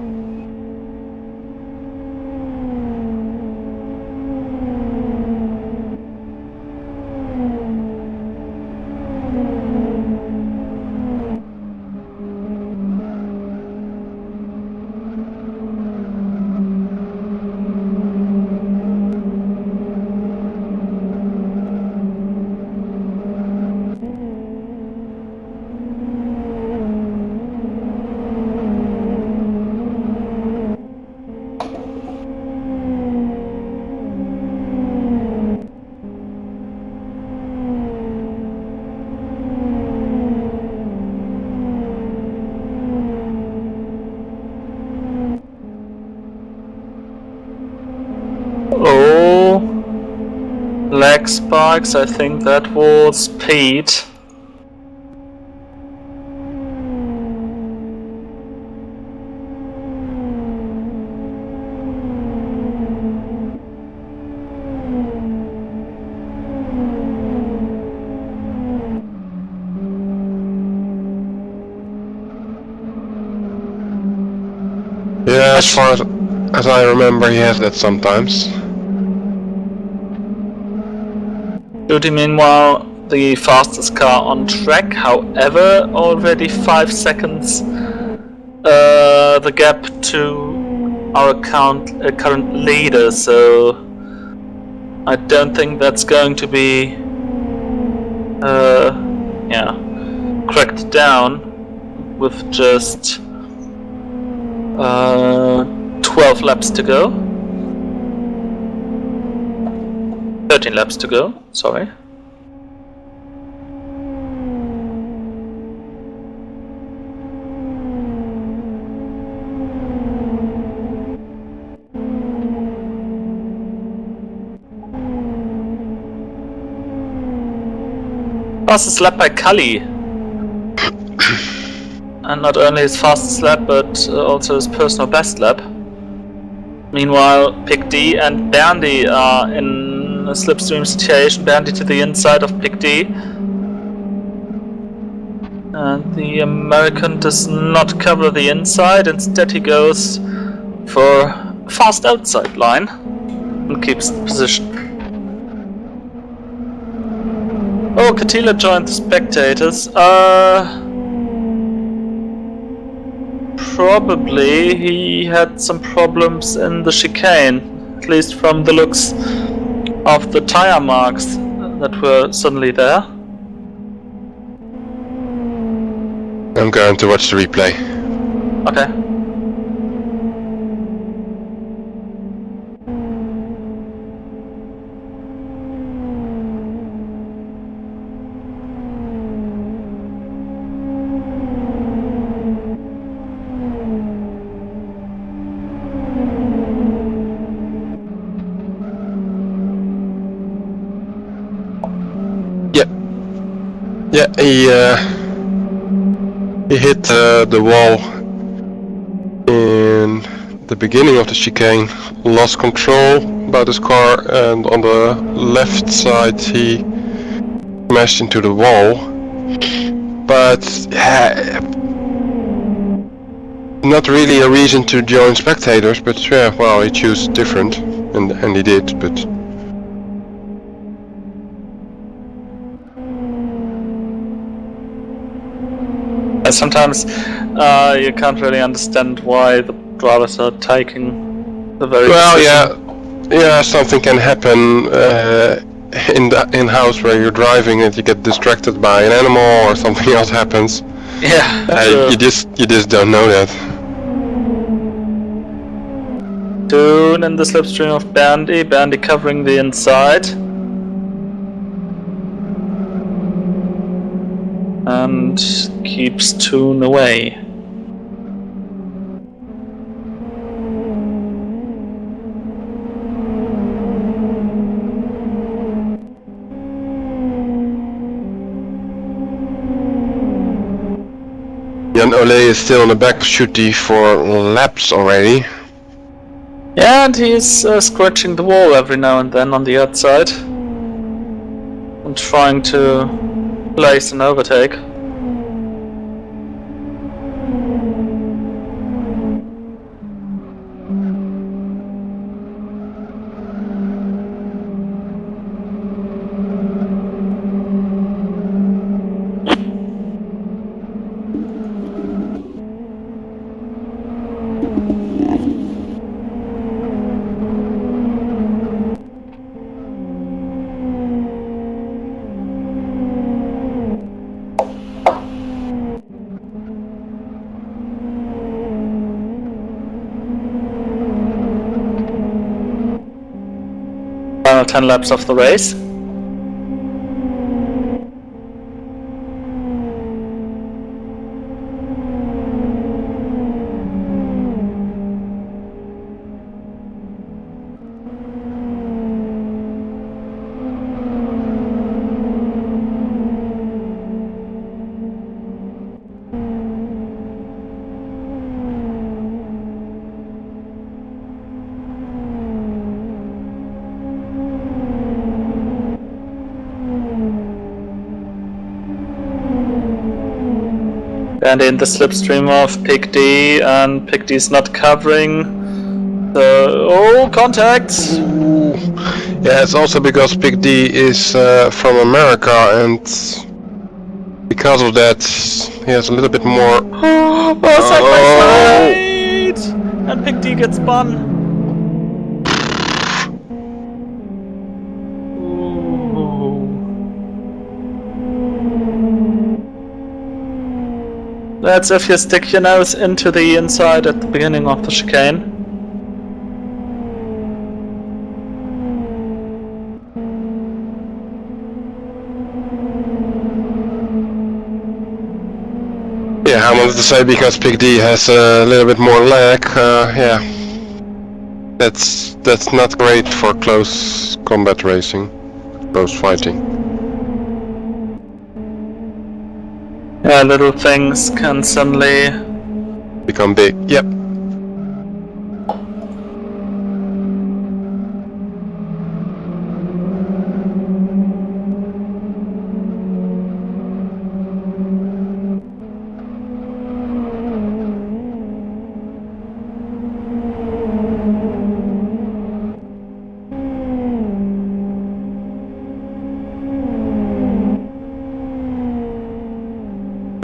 Oh, leg spikes, I think that was Pete. Yeah, as far as I remember, he has that sometimes. Judy, meanwhile, the fastest car on track, however, already 5 seconds the gap to our current leader, so I don't think that's going to be cracked down with just 12 laps to go. 13 laps to go, sorry. Fastest lap by Cully. And not only his fastest lap, but also his personal best lap. Meanwhile, Pick D and Bandy are in a slipstream situation. Bandy to the inside of Pick D. And the American does not cover the inside. Instead, he goes for a fast outside line and keeps the position. Oh, Katila joined the spectators. Probably he had some problems in the chicane, at least from the looks of the tire marks that were suddenly there. I'm going to watch the replay. Okay. Yeah, he hit the wall in the beginning of the chicane, lost control about his car, and on the left side he smashed into the wall. But not really a reason to join spectators, but yeah, well, he chose different, and he did, but... Sometimes you can't really understand why the drivers are taking the very decision. Yeah, something can happen in house where you're driving and you get distracted by an animal or something else happens. Yeah, you just don't know that. Toon in the slipstream of Bandy. Bandy covering the inside. And keeps Toon away. Jan Ole is still on the back of Shooty for laps already. Yeah, and he's scratching the wall every now and then on the outside. And trying to place an overtake. Final 10 laps of the race. And in the slipstream of Pick D, and Pick D's not covering. So, contact! Ooh. Yeah, it's also because Pick D is from America, and because of that, he has a little bit more... Side by side! And Pick D gets spun. That's if you stick your nose into the inside at the beginning of the chicane. Yeah, I wanted to say because Pick D has a little bit more lag, yeah. That's not great for close combat racing, close fighting. Yeah, little things can suddenly become big. Yep.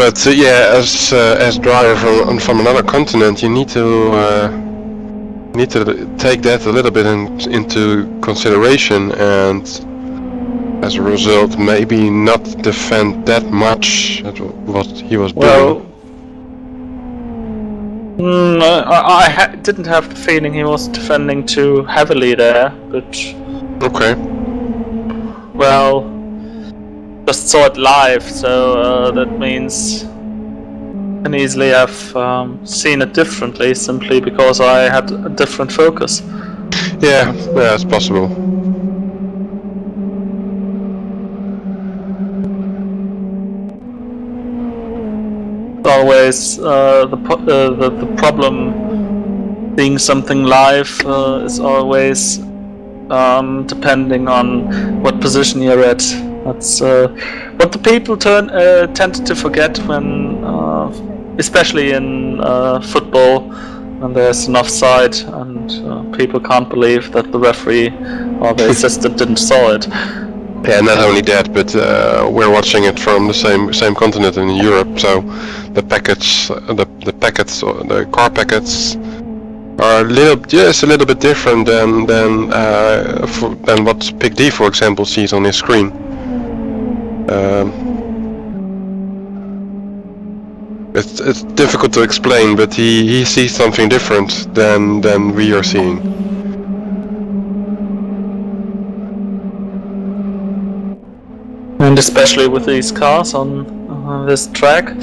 But yeah, as driver from another continent, you need to take that a little bit into consideration, and as a result, maybe not defend that much at what he was doing. Didn't have the feeling he was defending too heavily there, but Okay. well, just saw it live, so that means I can easily have seen it differently simply because I had a different focus. Yeah, it's possible. Always the problem being something live is always depending on what position you're at. That's what the people tend to forget when, especially in football, when there's an offside and people can't believe that the referee or the assistant didn't saw it. Yeah, not only that, but we're watching it from the same continent in Europe, so the packets, the car packets are a little bit different than what Pick D, for example, sees on his screen. It's difficult to explain, but he sees something different than we are seeing. And especially with these cars on this track,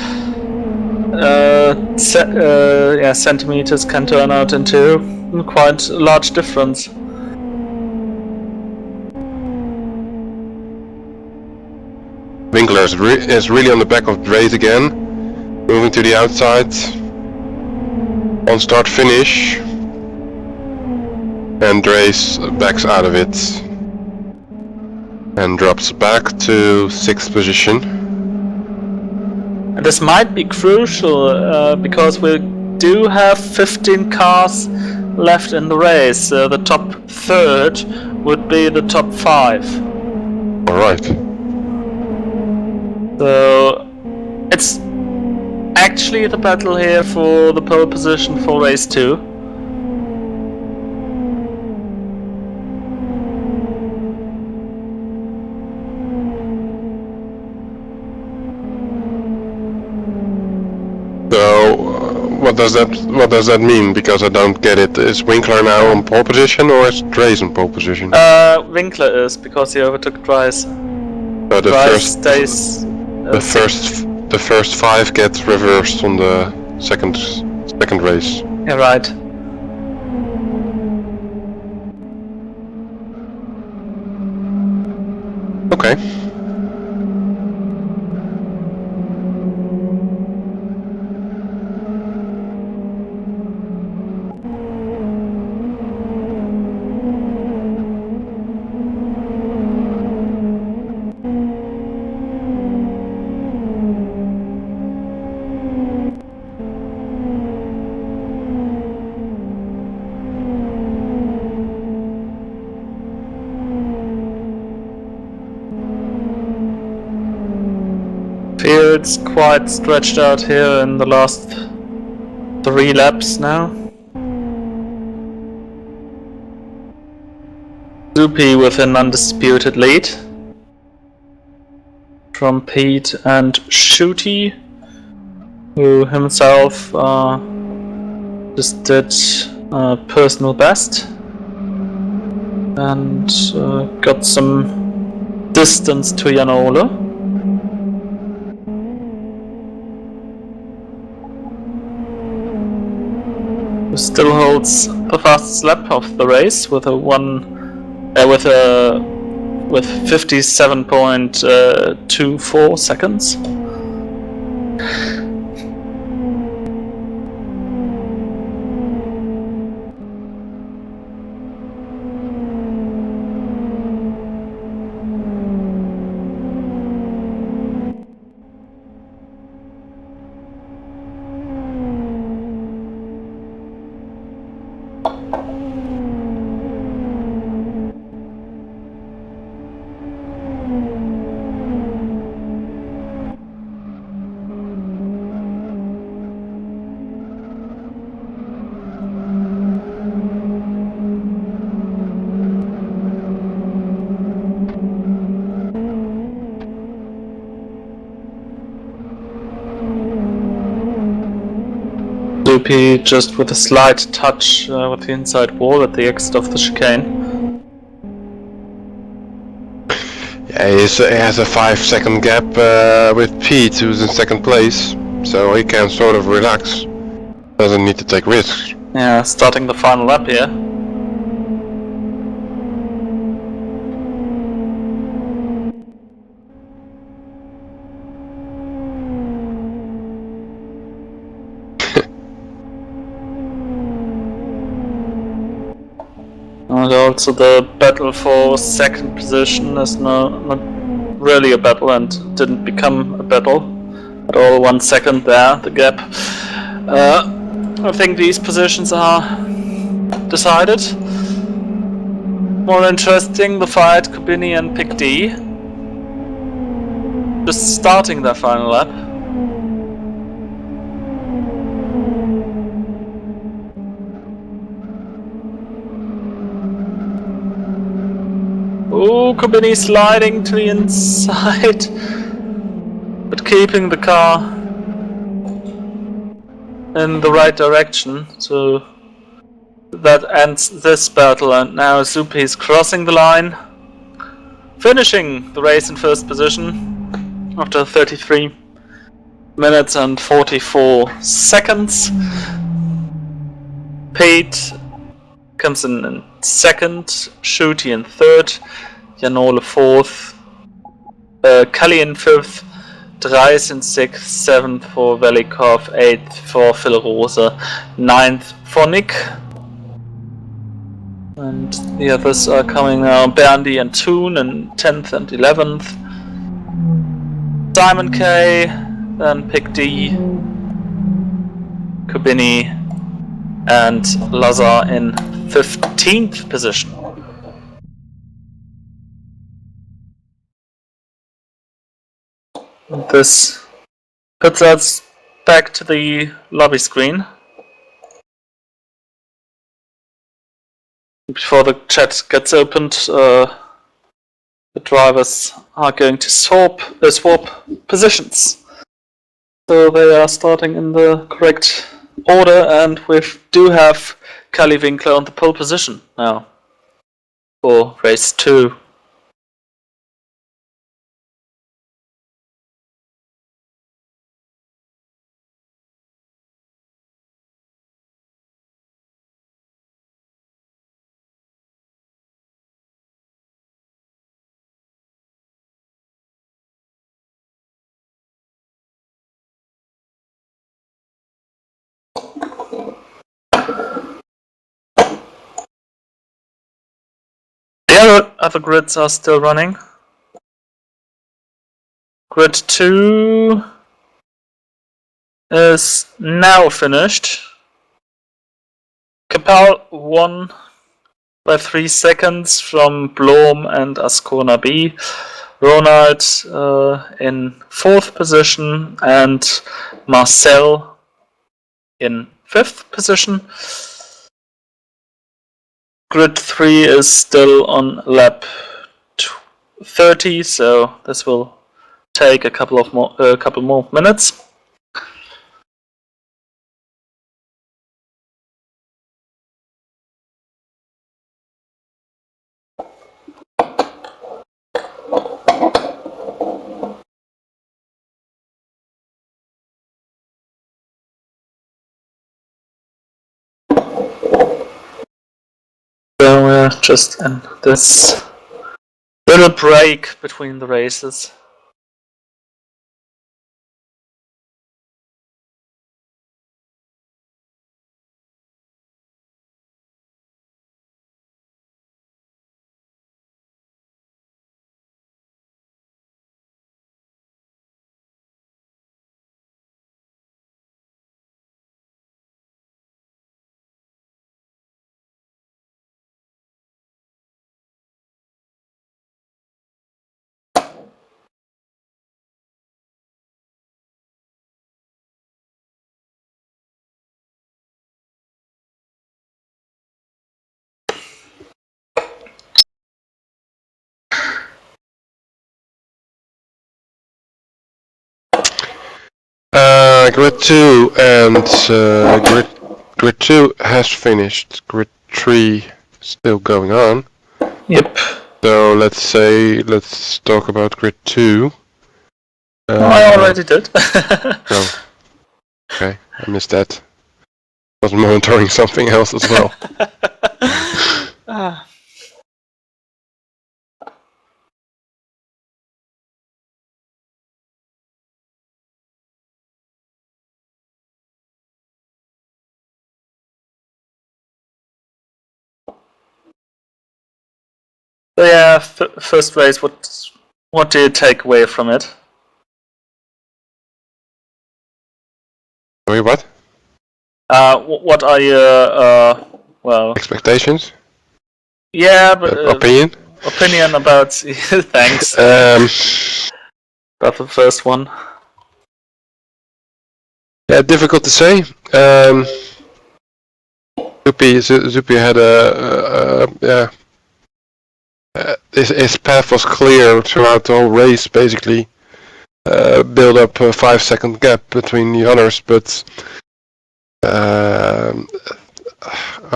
centimeters can turn out into quite a large difference. Winkler is really on the back of Drees again, moving to the outside, on start finish, and Drees backs out of it and drops back to 6th position. And this might be crucial because we do have 15 cars left in the race. The top third would be the top 5. Alright. So it's actually the battle here for the pole position for race 2. So what does that mean? Because I don't get it. Is Winkler now on pole position or is Drees on pole position? Winkler is because he overtook Dries. So the first 5 get reversed on the second race. Yeah, right. Okay. It's quite stretched out here in the last 3 laps now. Zupi with an undisputed lead from Pete and Shooty, who himself just did personal best and got some distance to Jan Ole. Who still holds the fastest lap of the race with 57.24 seconds. Loopy just with a slight touch with the inside wall at the exit of the chicane. Yeah, he has a 5-second gap with Pete, who's in second place, so he can sort of relax. Doesn't need to take risks. Yeah, starting the final lap here. And also the battle for second position is not really a battle and didn't become a battle at all. 1 second there, the gap. I think these positions are decided. More interesting, the fight Kubini and Pick D. Just starting their final lap. Oh, Kubini sliding to the inside, but keeping the car in the right direction. So that ends this battle, and now Zupi is crossing the line, finishing the race in first position after 33 minutes and 44 seconds. Pete comes in second, Shuti in third, Janole fourth, Kali in fifth, Dreis in sixth, seventh for Velikov, eighth for Phil Rose, ninth for Nick. And the others are coming now, Berndi and Toon in 10th and 11th. Simon K, then Pick D, Kubini, and Lazar in 15th position. And this puts us back to the lobby screen. Before the chat gets opened, the drivers are going to swap positions. So they are starting in the correct order, and we do have Kali Winkler on the pole position now for race 2. The other grids are still running. Grid 2 is now finished. Capel won by 3 seconds from Blom and Ascona B. Ronald in 4th position and Marcel in 5th position. Grid 3 is still on lap 30, so this will take a couple more minutes. So we're just in this little break between the races. Grid 2 and grid 2 has finished. Grid 3 still going on. Yep. So let's talk about grid 2. I already did. Oh, okay, I missed that. I was monitoring something else as well. So yeah, first race. What do you take away from it? Wait, what? What are your well? Expectations? Yeah, but Opinion? opinion about thanks. About the first one. Yeah, difficult to say. Zupi had his path was clear throughout the whole race, basically. Build up a 5-second gap between the others, but I'm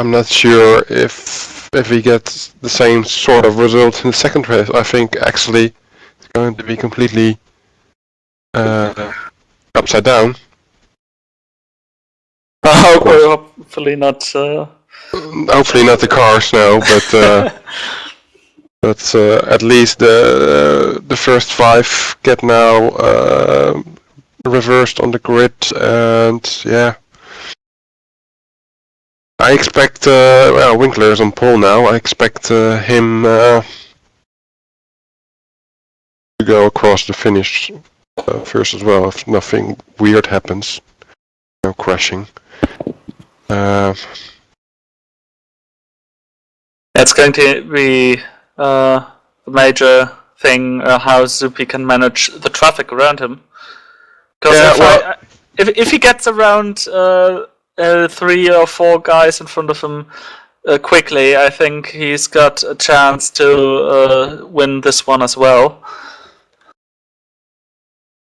not sure if he gets the same sort of result in the second race. I think actually it's going to be completely upside down. Hopefully not. Hopefully not the cars, no, but at least the first 5 get now reversed on the grid, and yeah. I expect, Winkler is on pole now. I expect him to go across the finish first as well, if nothing weird happens. No crashing. It's going to be the major thing how Zupi can manage the traffic around him. Because if he gets around 3 or 4 guys in front of him quickly, I think he's got a chance to win this one as well.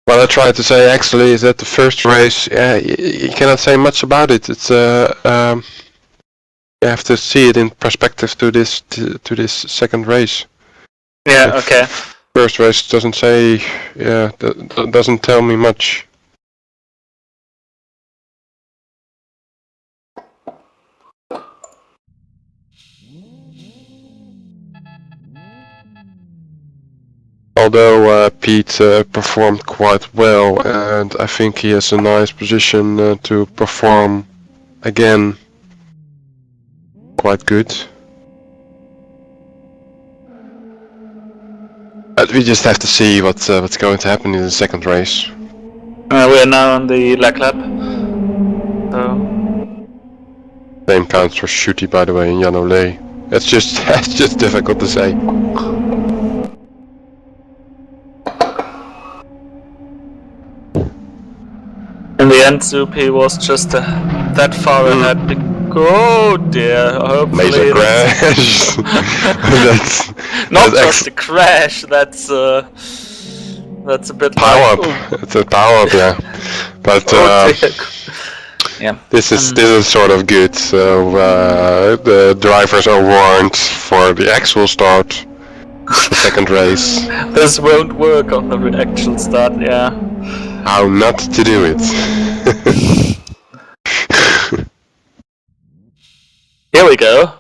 What I tried to say actually is that the first race, you cannot say much about it. It's you have to see it in perspective to this second race. Yeah. Okay. First race doesn't say, doesn't tell me much. Although Pete performed quite well, and I think he has a nice position to perform again quite good. But we just have to see what's going to happen in the second race. We're now on the leg lap. So. Same counts for Shooty, by the way, in Jan Ole. It's just difficult to say. In the end, Zupi was just that far ahead. Oh dear! Hopefully Major crash. Not just a crash. That's a bit power like, up. It's a power up, yeah. But yeah. This is sort of good. So the drivers are warned for the actual start, the second race. This won't work on the actual start. Yeah. How not to do it. Here we go.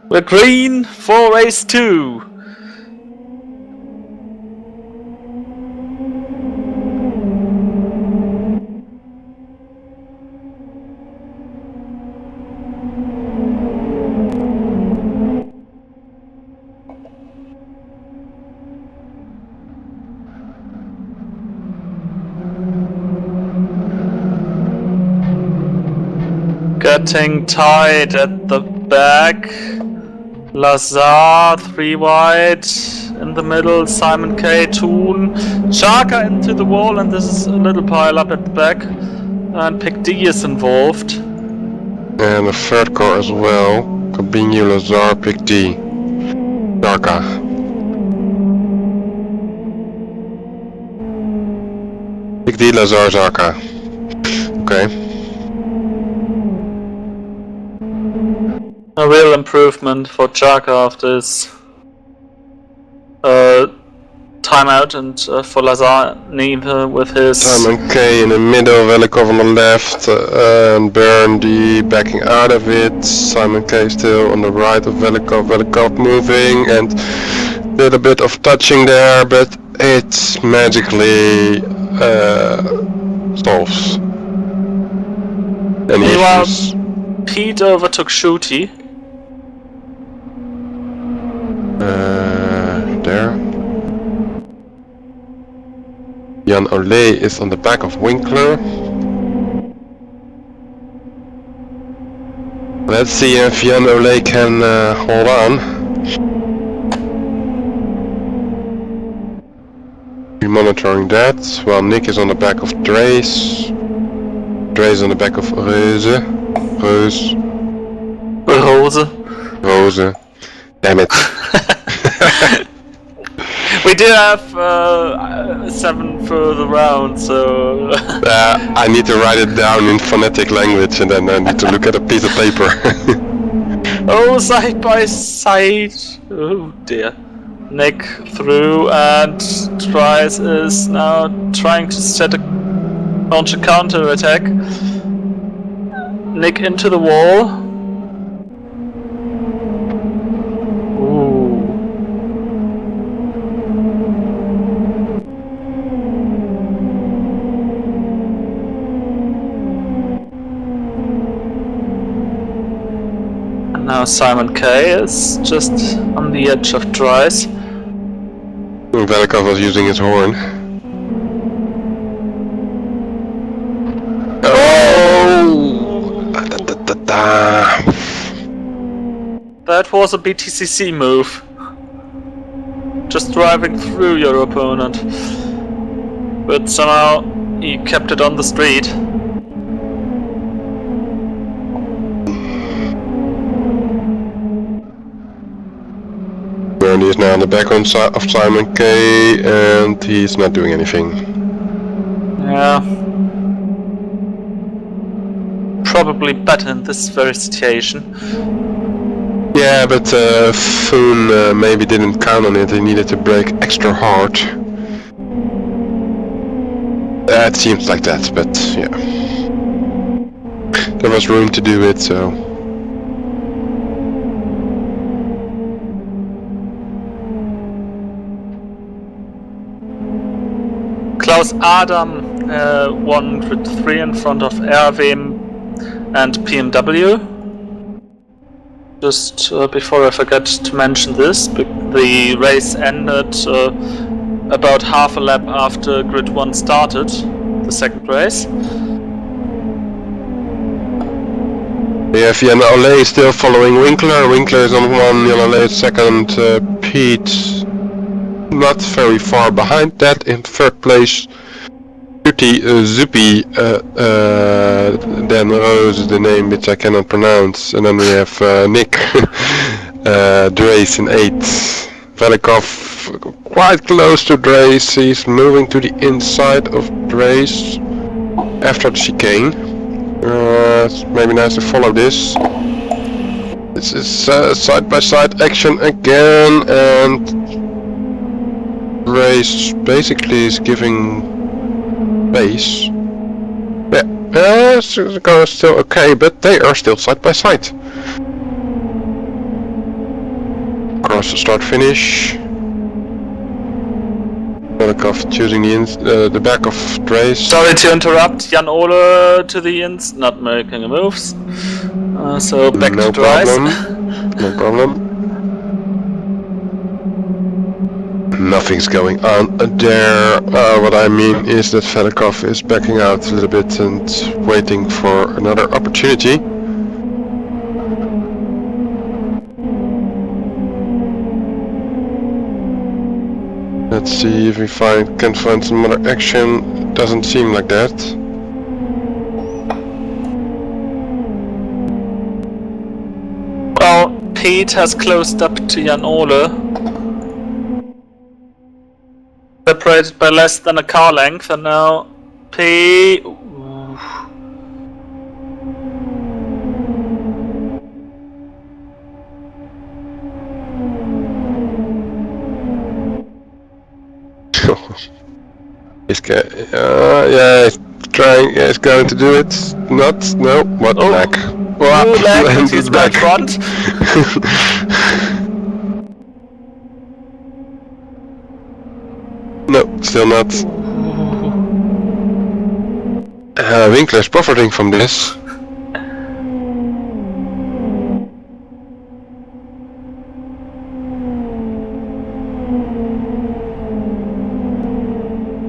We're green for race 2. Getting tight at the back. Lazar, 3 wide, in the middle, Simon K, Toon, Chaka into the wall, and this is a little pile up at the back. And Pick D is involved. And a third car as well. Combinio, Lazar, Pick D. Chaka. Pick D, Lazar, Chaka. Okay. A real improvement for Chaka after his timeout, and for Lazar neither with his... Simon K in the middle, Velikov on the left, and Burndy backing out of it. Simon K still on the right of Velikov. Velikov moving and a little bit of touching there, but it magically solves any Meanwhile, issues. Pete overtook Shooty. There. Jan Olé is on the back of Winkler. Let's see if Jan Olé can hold on. We're monitoring that, while Nick is on the back of Drees. Drees on the back of Reuze. Rose. Damn it. We do have 7 further rounds, so... I need to write it down in phonetic language and then I need to look at a piece of paper. Oh, side by side. Oh dear. Nick through, and Trice is now trying to launch a counter attack. Nick into the wall. Now Simon K is just on the edge of Trice. Velikov was using his horn. Oh! That was a BTCC move. Just driving through your opponent. But somehow he kept it on the street. Bernie is now on the back of Simon K and he's not doing anything. Yeah. Probably better in this very situation. Yeah, but Foon maybe didn't count on it, he needed to brake extra hard. It seems like that, but yeah. There was room to do it, so... Klaus Adam won grid 3 in front of RWM and PMW. Just before I forget to mention this, the race ended about half a lap after grid 1 started, the second race. We have Jan Olé still following Winkler. Winkler is on 1, Jan Olé is second, Pete not very far behind that. In third place, Zupi, then Rose is the name which I cannot pronounce, and then we have Nick, Drees in 8th. Velikov quite close to Drees, he's moving to the inside of Drees after the chicane. It's maybe nice to follow this. This is side by side action again, and Drees basically is giving base. Yeah, it's going still okay, but they are still side by side. Cross the start finish. Velikov choosing the back of Drees. Sorry to interrupt, Jan Ole to the ins, not making a moves. So back No to Drees. No problem. Nothing's going on there. What I mean is that Velikov is backing out a little bit and waiting for another opportunity. Let's see if we can find some other action. Doesn't seem like that. Well, Pete has closed up to Jan Ole. Separated by less than a car length, and now Pete... Yeah, he's trying. Yeah, he's going to do it. Not. No. What Oh. lag? Ooh, lag, and he's back back. front. No, still not. Winkler's profiting from this.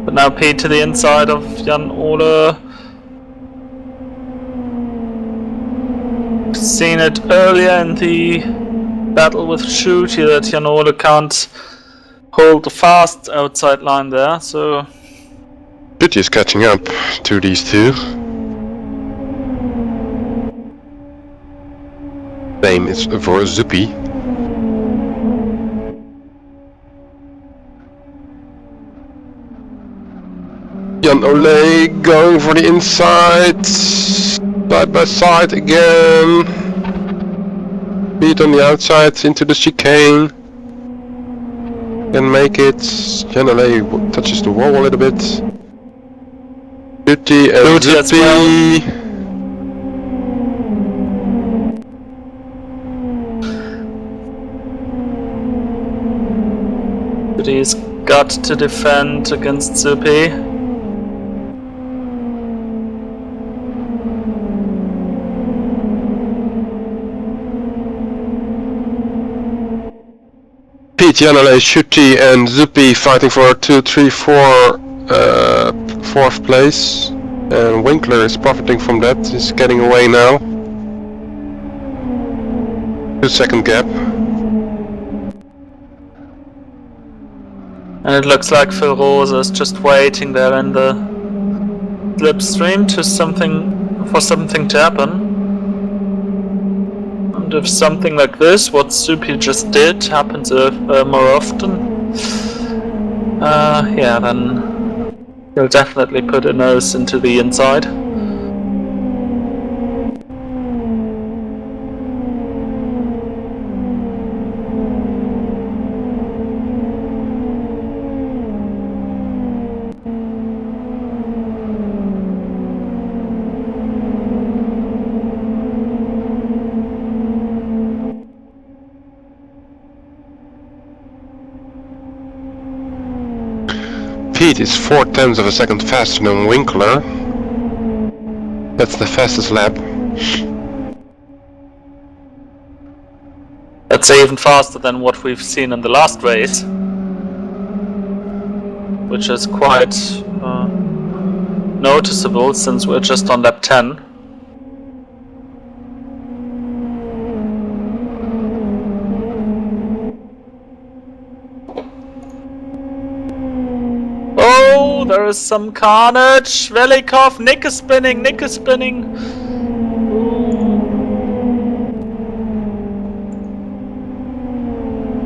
But now Pete to the inside of Jan Ole. Seen it earlier in the battle with Schutte that Jan Ole can't hold the fast outside line there, so... Schutte is catching up to these two. Same is for Zuppy. Jan Ole going for the inside, side by side again. Beat on the outside into the chicane. Can make it. Jan Ole touches the wall a little bit. Schutte and Zuppy. But he's got to defend against Zuppy. Pete, Jan Ole, Schutte and Zuppy fighting for 2, 3, 4 fourth place. And Winkler is profiting from that. He's getting away now. 2-second gap. And it looks like Phil Rosa is just waiting there in the slipstream for something to happen. And if something like this, what Zuppy just did, happens more often, yeah, then he'll definitely put a nose into the inside. Pete is 4/10 of a second faster than Winkler. That's the fastest lap. That's even faster than what we've seen in the last race, which is quite noticeable since we're just on lap 10. Oh, there is some carnage. Velikov, Nick is spinning.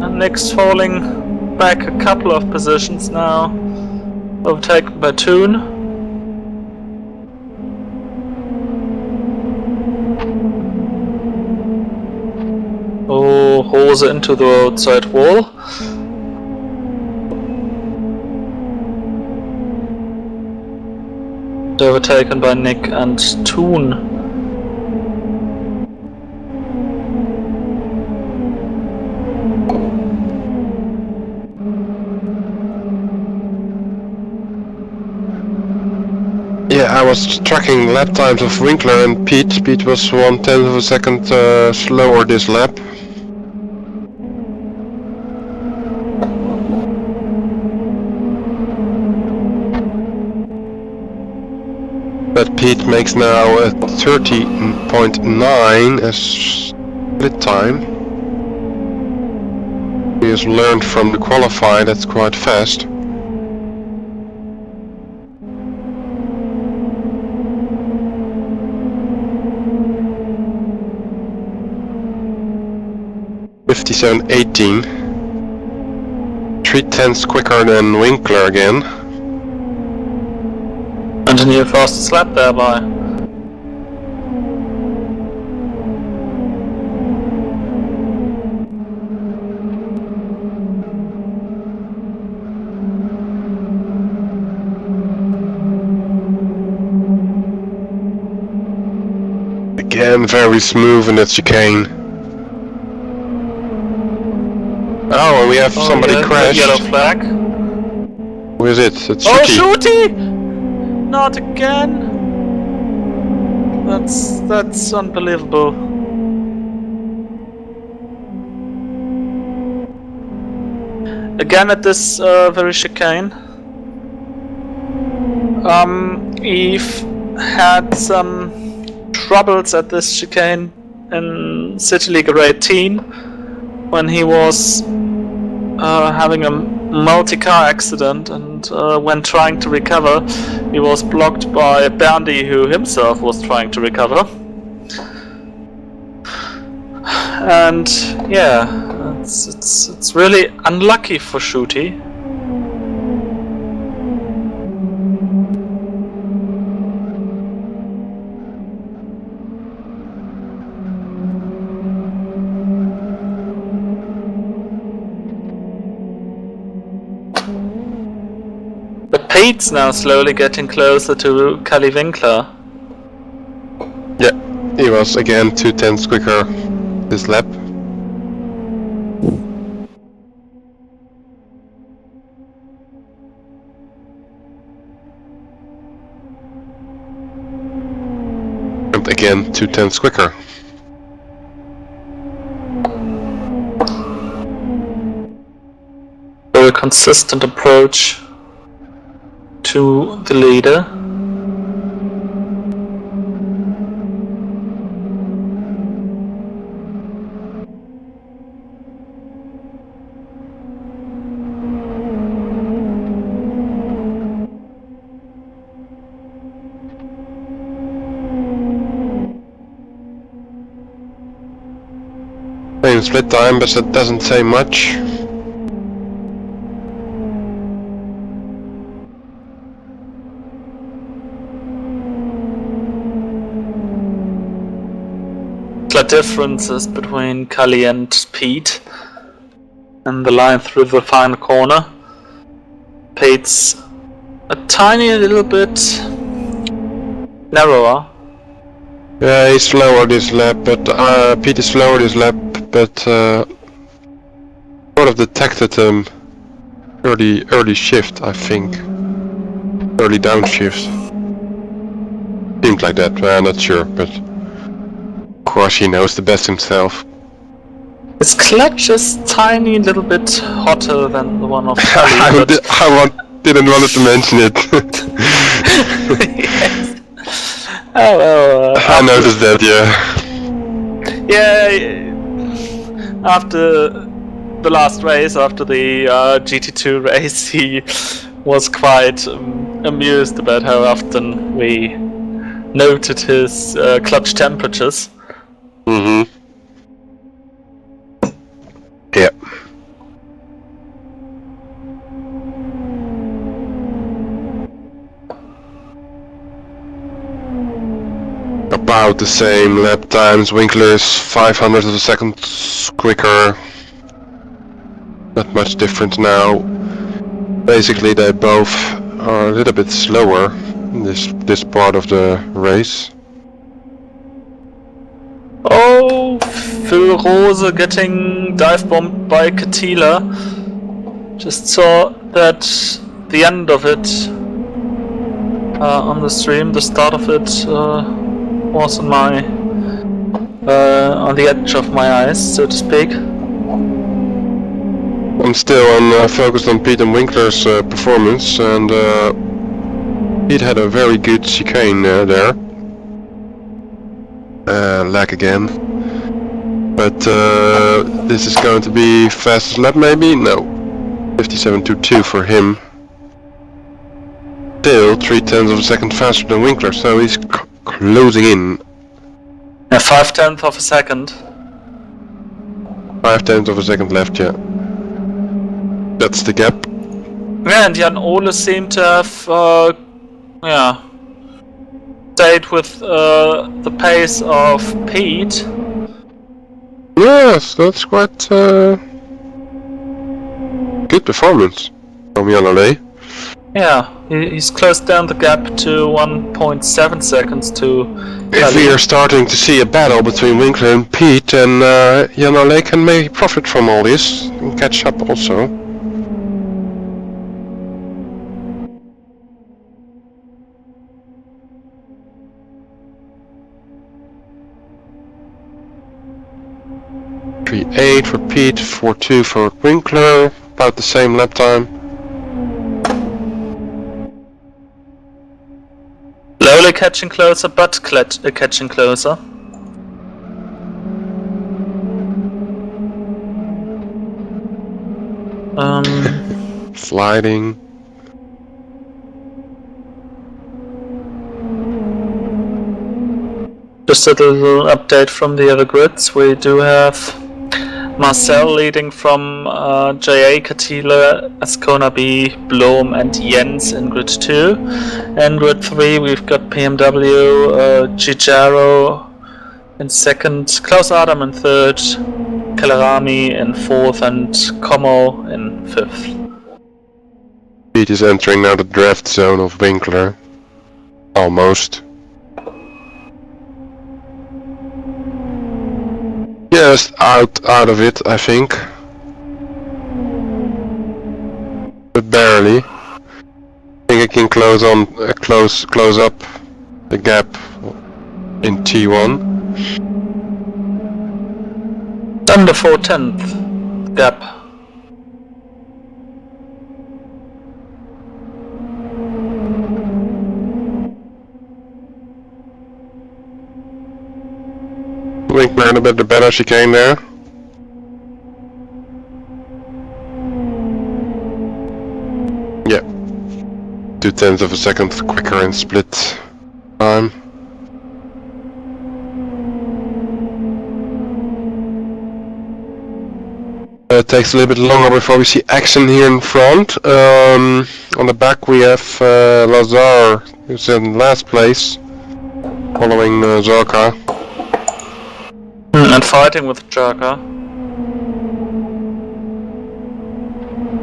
And Nick's falling back a couple of positions now. Overtaken by Toon. Oh, Rose into the outside wall. Overtaken by Nick and Toon. Yeah, I was tracking lap times of Winkler and Pete. Pete was 1/10 of a second slower this lap. But Pete makes now a 30.9 as split time. He has learned from the qualify, that's quite fast. 57.18. 3/10 quicker than Winkler again. And a new fastest lap thereby. Again, very smooth in that chicane. Oh, and we have somebody yeah, crashed. Yellow flag. Who is it? It's Oh, Shooty. Shooty! Not again. That's unbelievable. Again at this very chicane. Eve had some troubles at this chicane in CityLiga 18 when he was having a multi-car accident, and when trying to recover, he was blocked by Bandy, who himself was trying to recover. And yeah, it's really unlucky for Shooty. But Pete's now slowly getting closer to Kali Winkler. Yeah, he was again 2/10 quicker this lap. And again 2/10 quicker. Very consistent approach to the leader. Same split time, but that doesn't say much. The differences between Kali and Pete and the line through the final corner. Pete's a tiny little bit narrower. Yeah, he's slower this lap, but Pete is slower this lap, but sort of detected early shift, I think. Early downshift. Seemed like that, I'm not sure, but of course he knows the best himself. His clutch is tiny little bit hotter than the one of Kali. Didn't want to mention it. Yes. Oh well. I noticed that, yeah. Yeah. After the last race, after the GT2 race, he was quite amused about how often we noted his clutch temperatures. Mm-hmm. Yeah. About the same lap times. Winkler is 500 of a second quicker. Not much difference now. Basically, they both are a little bit slower in this part of the race. Oh, Phil Rose getting dive bombed by Katila. Just saw that the end of it on the stream. The start of it was on my on the edge of my eyes, so to speak. I'm still focused on Pete and Winkler's performance, and Pete had a very good chicane there. Lag again. But this is going to be fastest lap maybe? No. 57.22 for him. Still 0.3 of a second faster than Winkler, so he's closing in. Yeah, 0.5 of a second. 5/10 of a second left, yeah. That's the gap. Yeah, and Jan Ole seemed to have, stayed with the pace of Pete. Yes, that's quite good performance from Jan Ole. Yeah, he's closed down the gap to 1.7 seconds to If we are starting to see a battle between Winkler and Pete, then Jan Ole can maybe profit from all this and catch up also. .38 for Pete, 4.2 for Winkler, about the same lap time. Slowly catching closer, but catching closer. Sliding. Just a little update from the other grids. We do have Marcel leading from JA, Catila, Ascona B, Blom and Jens in grid 2. And grid 3 we've got PMW, Gijaro in second, Klaus Adam in third, Kalarami in fourth and Como in fifth. Pete is entering now the draft zone of Winkler. Almost. Just out of it, I think. But barely. I think I can close up the gap in T1. Under 4/10 gap. Winkler a bit the better chicane there. Yeah. 0.2 of a second quicker in split time. It takes a little bit longer before we see action here in front. On the back we have Lazar, who's in last place, following Zorka. And fighting with Jaka.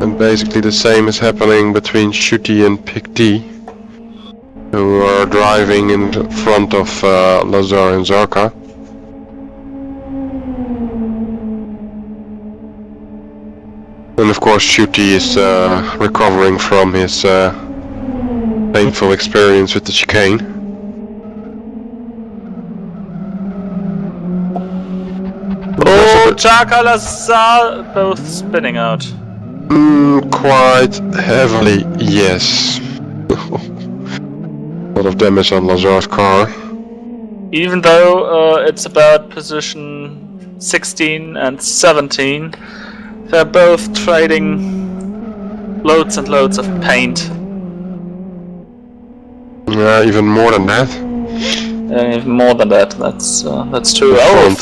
And basically the same is happening between Shuti and Pic D, who are driving in front of Lazar and Zorka. And of course Shuti is recovering from his painful experience with the chicane. Oh, Jaka, Lazar, both spinning out. Quite heavily, yes. A lot of damage on Lazar's car. Even though it's about position 16 and 17, they're both trading loads and loads of paint. Yeah, even more than that. Even more than that. That's true. Oh,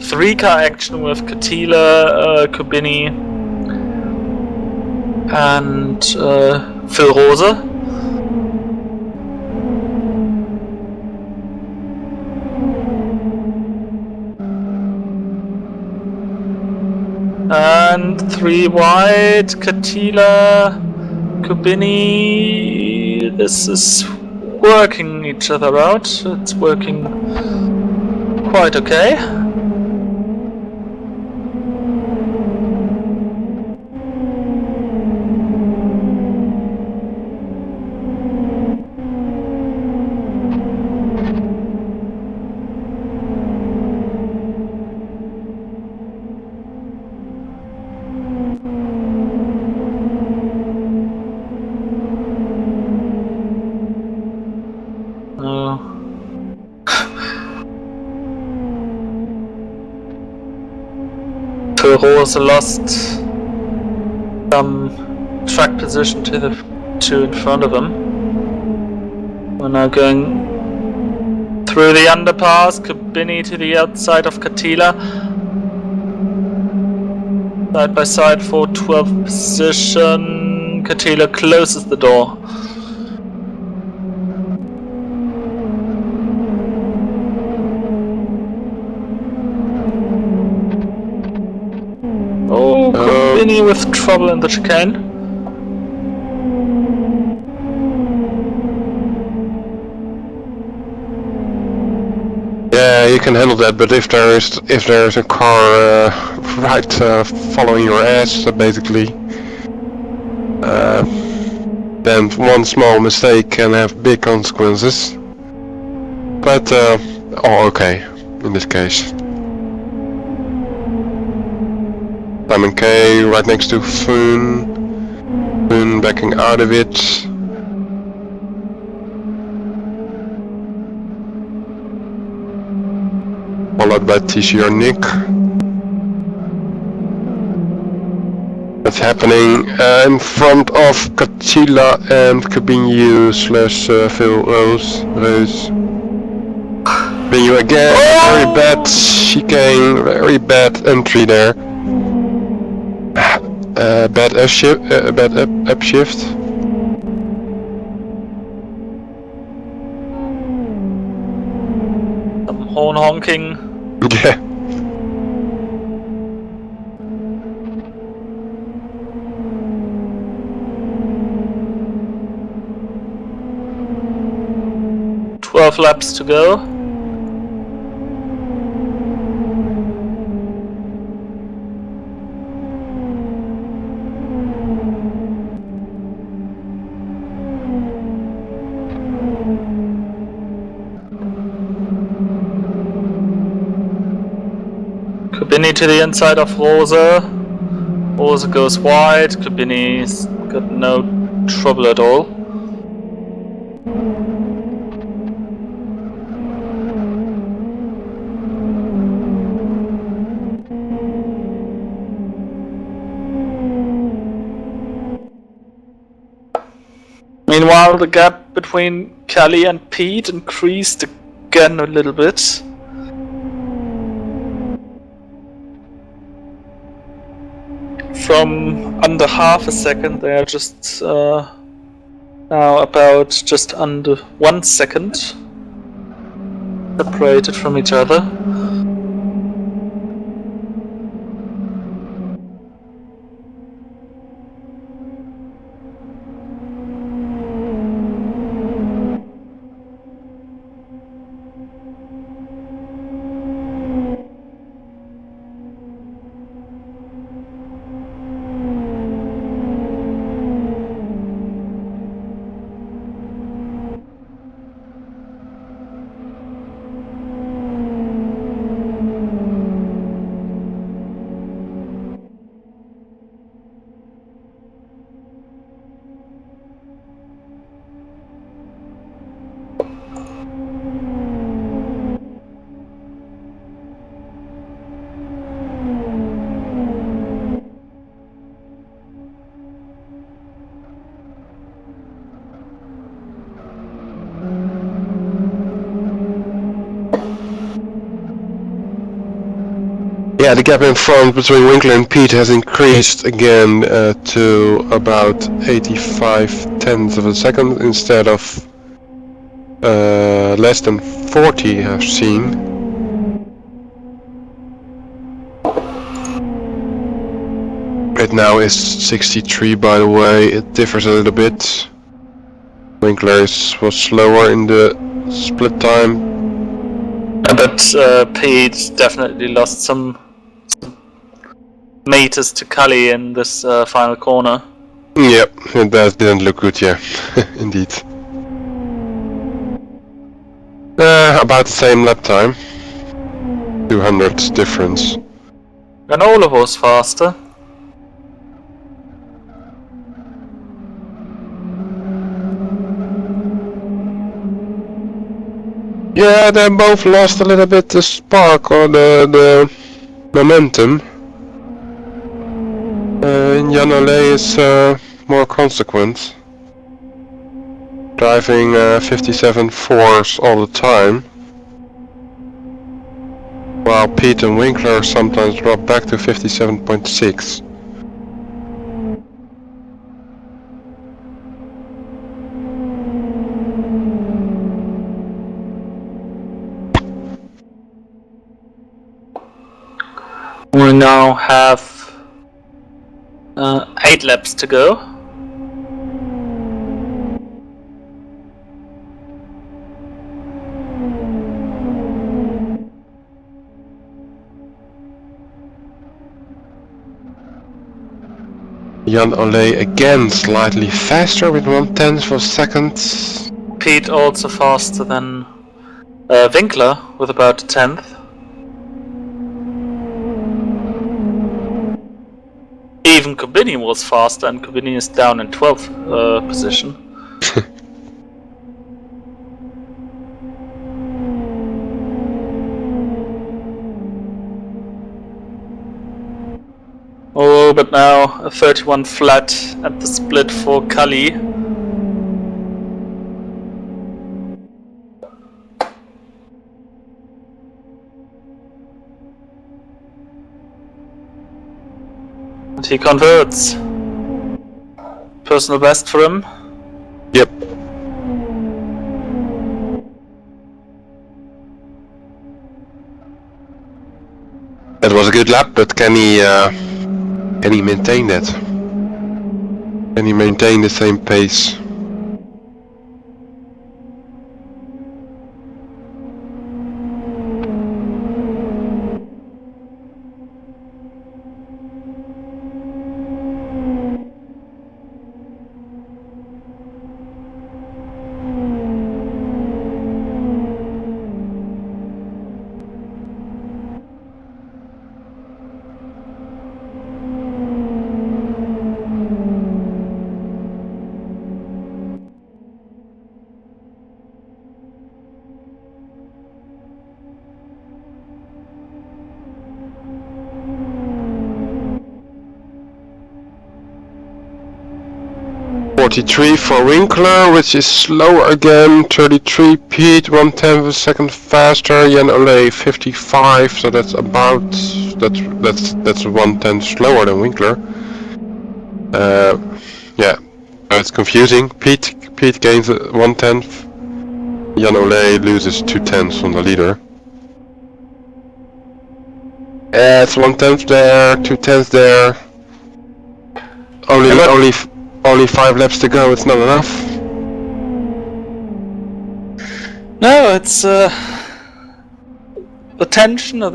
three car action with Catila, Kubini, and Phil Rose. And 3 wide, Catila, Kubini. This is working each other out. It's working quite okay. Rose lost some track position to the two in front of him. We're now going through the underpass, Kubini to the outside of Catila. Side by side for 12th position. Katila closes the door. Oh, Kubini with trouble in the chicane. Yeah, you can handle that, but if there is a car right following your ass, basically, then one small mistake can have big consequences. But oh, okay, in this case. Simon K right next to Foon. Foon backing out of it. Followed by TCR Nick. That's happening in front of Kachila and Cabinho / Phil Rose. Cabinho again, very bad chicane, very bad entry there. Bad upshift. Some horn honking. Yeah. Twelve laps to go. Kubini to the inside of Rosa. Rosa goes wide. Kubini's got no trouble at all. Meanwhile, the gap between Kelly and Pete increased again a little bit. From under half a second, they are just now about just under 1 second separated from each other. Yeah, the gap in front between Winkler and Pete has increased again to about 85 tenths of a second instead of less than 40 I've seen. It now is 63, by the way. It differs a little bit. Winkler was slower in the split time. But Pete definitely lost some meters to Cully in this final corner. Yep, that didn't look good, yeah, indeed. About the same lap time. 200 difference. And Olaf was faster. Yeah, they both lost a little bit the spark or the momentum. Jan Ole is more consequent. Driving 57 4s all the time. while Pete and Winkler sometimes drop back to 57.6. We now have 8 laps to go. Jan Ole again slightly faster with 1/10 of a second. Pete also faster than Winkler with about a 10th. Even Kubini was faster, and Kubini is down in 12th position. Oh, but now a 31 flat at the split for Kali. And he converts. Personal best for him. Yep. That was a good lap, but can he maintain that? Can he maintain the same pace? .43 for Winkler, which is slower again. 33 Pete, 1/10 of a second faster. Jan Ole 55, so that's about that's 1/10 slower than Winkler. Yeah, it's confusing. Pete gains 1/10. Jan Ole loses 2/10 from the leader. It's 1/10 there, 2/10 there. Only 5 laps to go. It's not enough. No, it's the tension of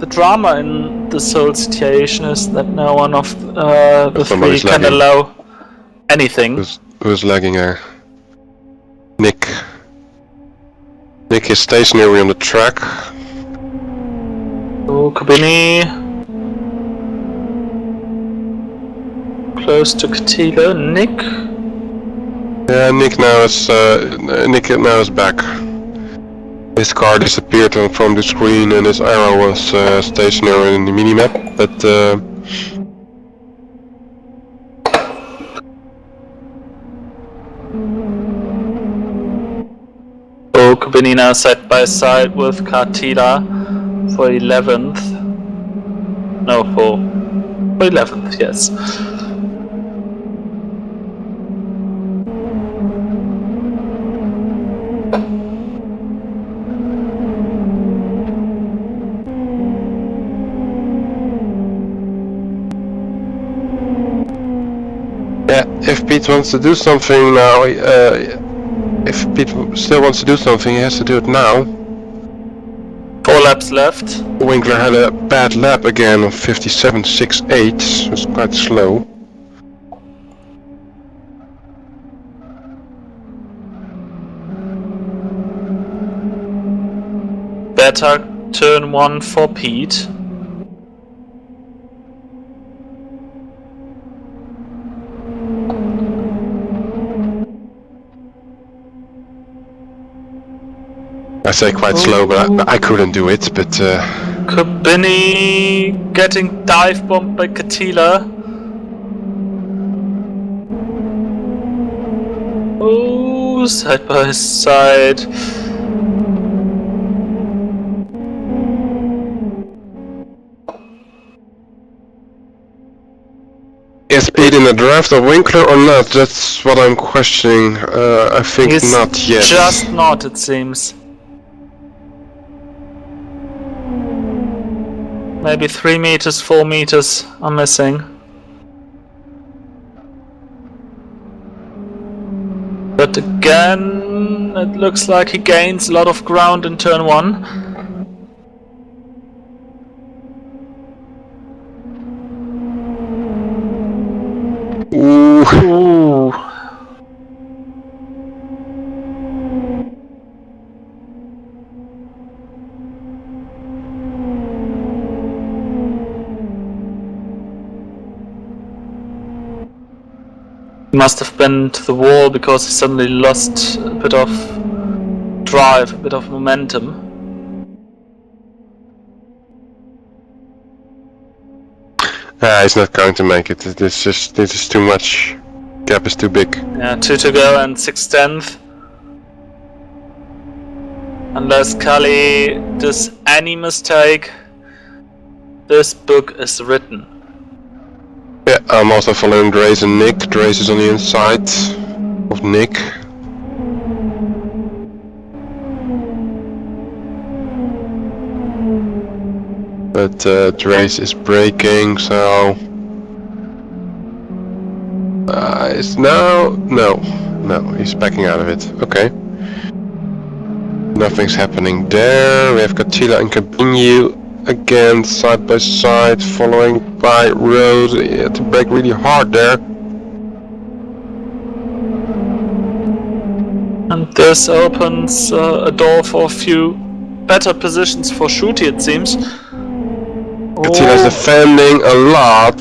the drama in this whole situation is that no one of the three can lagging. allow anything. Who's lagging there? Nick. Nick is stationary on the track. Oh, Kubini. Close to Catilo. Nick. Yeah, Nick now is back. His car disappeared from the screen and his arrow was stationary in the minimap, but Oh, Kubini now side by side with Catila for 11th. No, for 11th, yes. yeah, if Pete wants to do something now, if Pete still wants to do something, he has to do it now. 4 laps left. Winkler had a bad lap again of 57.68, was quite slow. Better turn 1 for Pete. I say quite slow, but I couldn't do it, but Kubini getting dive bombed by Catila. Oh, side by side. speed in the draft of Winkler or not? That's what I'm questioning. I think He's not yet. just not, it seems. Maybe 3 meters, 4 meters are missing. But again, it looks like he gains a lot of ground in turn 1. Ooh. Ooh. He must have been to the wall because he suddenly lost a bit of drive, a bit of momentum. He's not going to make it. This is too much. Gap is too big. Yeah, 2 to go and 6/10. Unless Kali does any mistake, this book is written. Yeah, I'm also following Drace and Nick. Drace is on the inside of Nick. But Drace is braking, so... Is now... No, he's backing out of it. Okay. Nothing's happening there. We have Katila and Cabinho again side by side, following by Rose. He had to brake really hard there. And this opens a door for a few better positions for Shooty, it seems. Katila's defending a lot.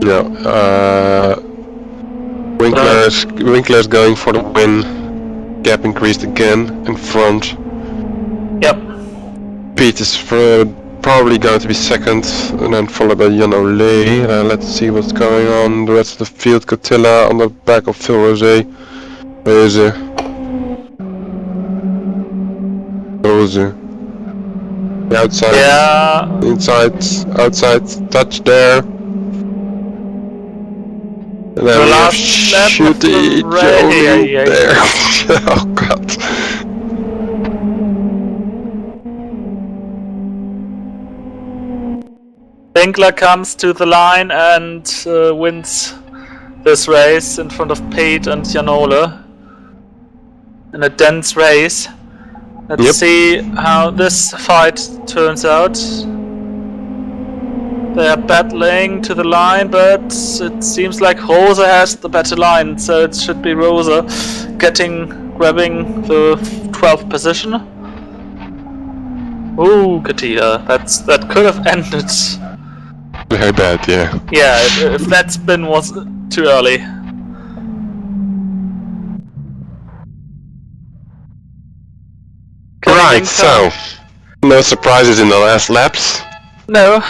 No, Winkler's going for the win. Gap increased again in front. Yep. Pete is probably going to be second, and then followed by Jan Olé. Let's see what's going on. The rest of the field, Cotilla on the back of Phil Rosé. Rose. The outside. Yeah. Inside. Outside. Touch there. And then The we have last lap of Shooty the Jolie race. there. Oh god. Winkler comes to the line and wins this race in front of Pete and Janole in a dense race. Let's see how this fight turns out. They are battling to the line, but it seems like Rosa has the better line, so it should be Rosa grabbing the 12th position. Ooh, Katia, that could have ended. Very bad, yeah. Yeah, if that spin was too early. Right, so no surprises in the last laps. No.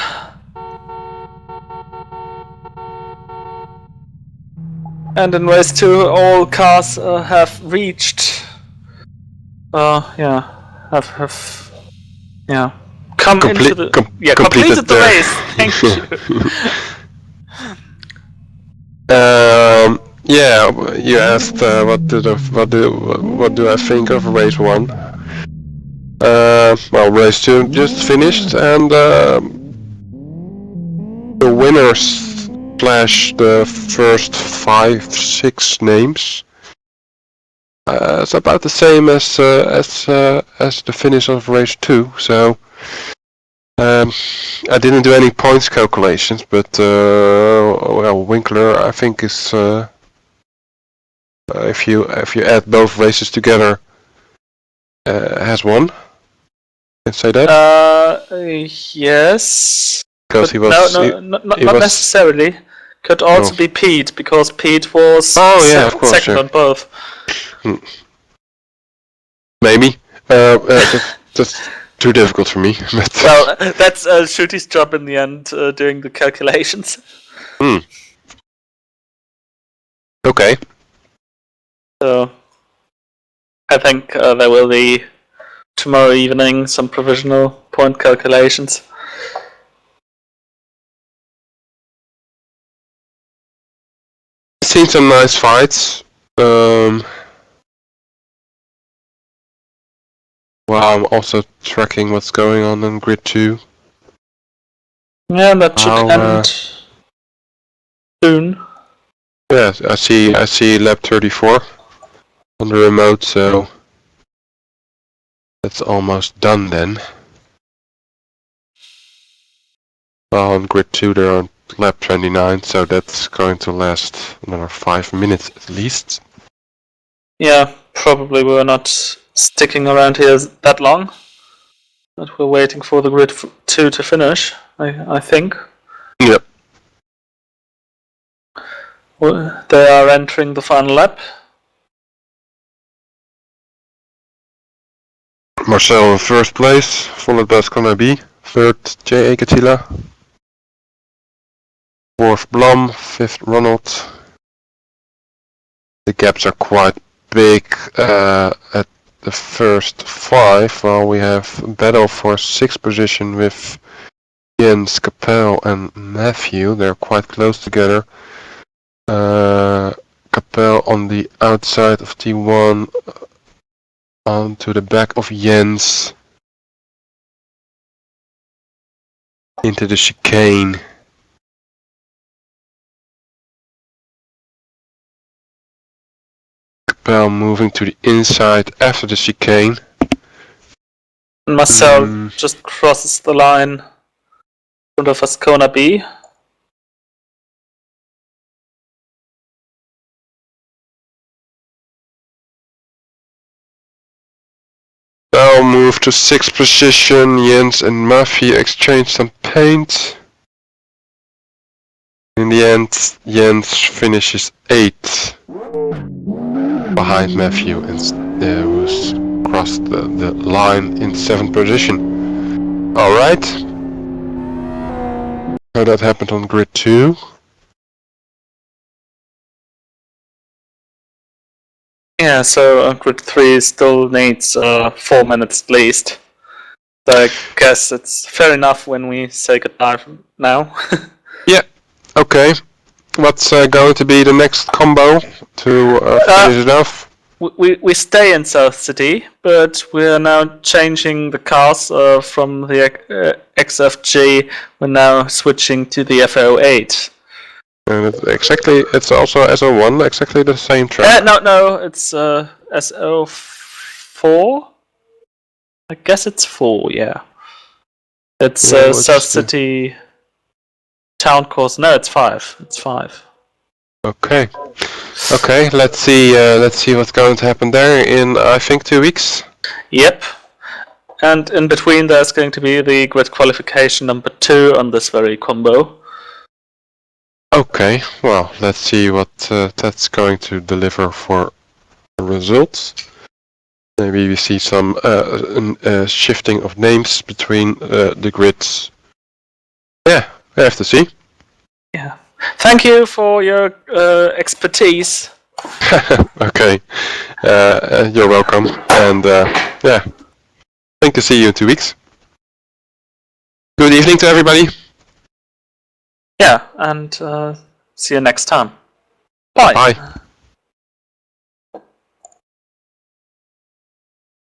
And in race 2, all cars have reached. Completed the race. Thank you. Yeah, you asked what do I think of race 1? Well, race 2 just finished, and the winners slash the first 5-6 names. It's about the same as the finish of race 2. So I didn't do any points calculations, but well, Winkler I think is if you add both races together has won. Can I say that? Yes. Because he was not necessarily. Could also be Pete, because Pete was second on both. Maybe. That's too difficult for me. But well, that's Shooty's job in the end, doing the calculations. Okay. So I think there will be tomorrow evening some provisional point calculations. Seen some nice fights. Well, I'm also tracking what's going on in Grid 2. Yeah, that should end soon. Yes, I see lap 34 on the remote, so that's almost done then. Well, on Grid 2 they're on lap 29, so that's going to last another 5 minutes at least. Yeah, probably we're not sticking around here that long. But we're waiting for the Grid 2 to finish, I think. Yep. They are entering the final lap. Marcel in first place, followed by Skanabi. Third, J.A. Katila. Fourth, Blom. Fifth, Ronald. The gaps are quite big at the first 5, while we have a battle for 6th position with Jens, Capel and Matthew. They're quite close together. Capel on the outside of T1, onto the back of Jens, into the chicane. Capel moving to the inside after the chicane. Marcel just crosses the line in front of Ascona B. Now move to 6th position. Jens and Matthew exchange some paint. In the end, Jens finishes 8th behind Matthew, and who's crossed the line in 7th position. Alright. So that happened on Grid 2. Yeah, so Grid 3 still needs 4 minutes at least. So I guess it's fair enough when we say goodbye now. Yeah, okay. What's going to be the next combo to finish it off? We stay in South City, but we're now changing the cars from the XFG. We're now switching to the FO8. And it's also SO1, exactly the same track. No, it's SO4. I guess it's 4, yeah. It's South City Town Course. No, it's 5. It's 5. Okay. Okay, let's see what's going to happen there in, I think, 2 weeks. Yep. And in between there's going to be the grid qualification number 2 on this very combo. Okay, well, let's see what that's going to deliver for results. Maybe we see some shifting of names between the grids. Yeah, we have to see. Yeah. Thank you for your expertise. Okay, you're welcome. And yeah, think to see you in 2 weeks. Good evening to everybody. Yeah, and see you next time. Bye. Bye.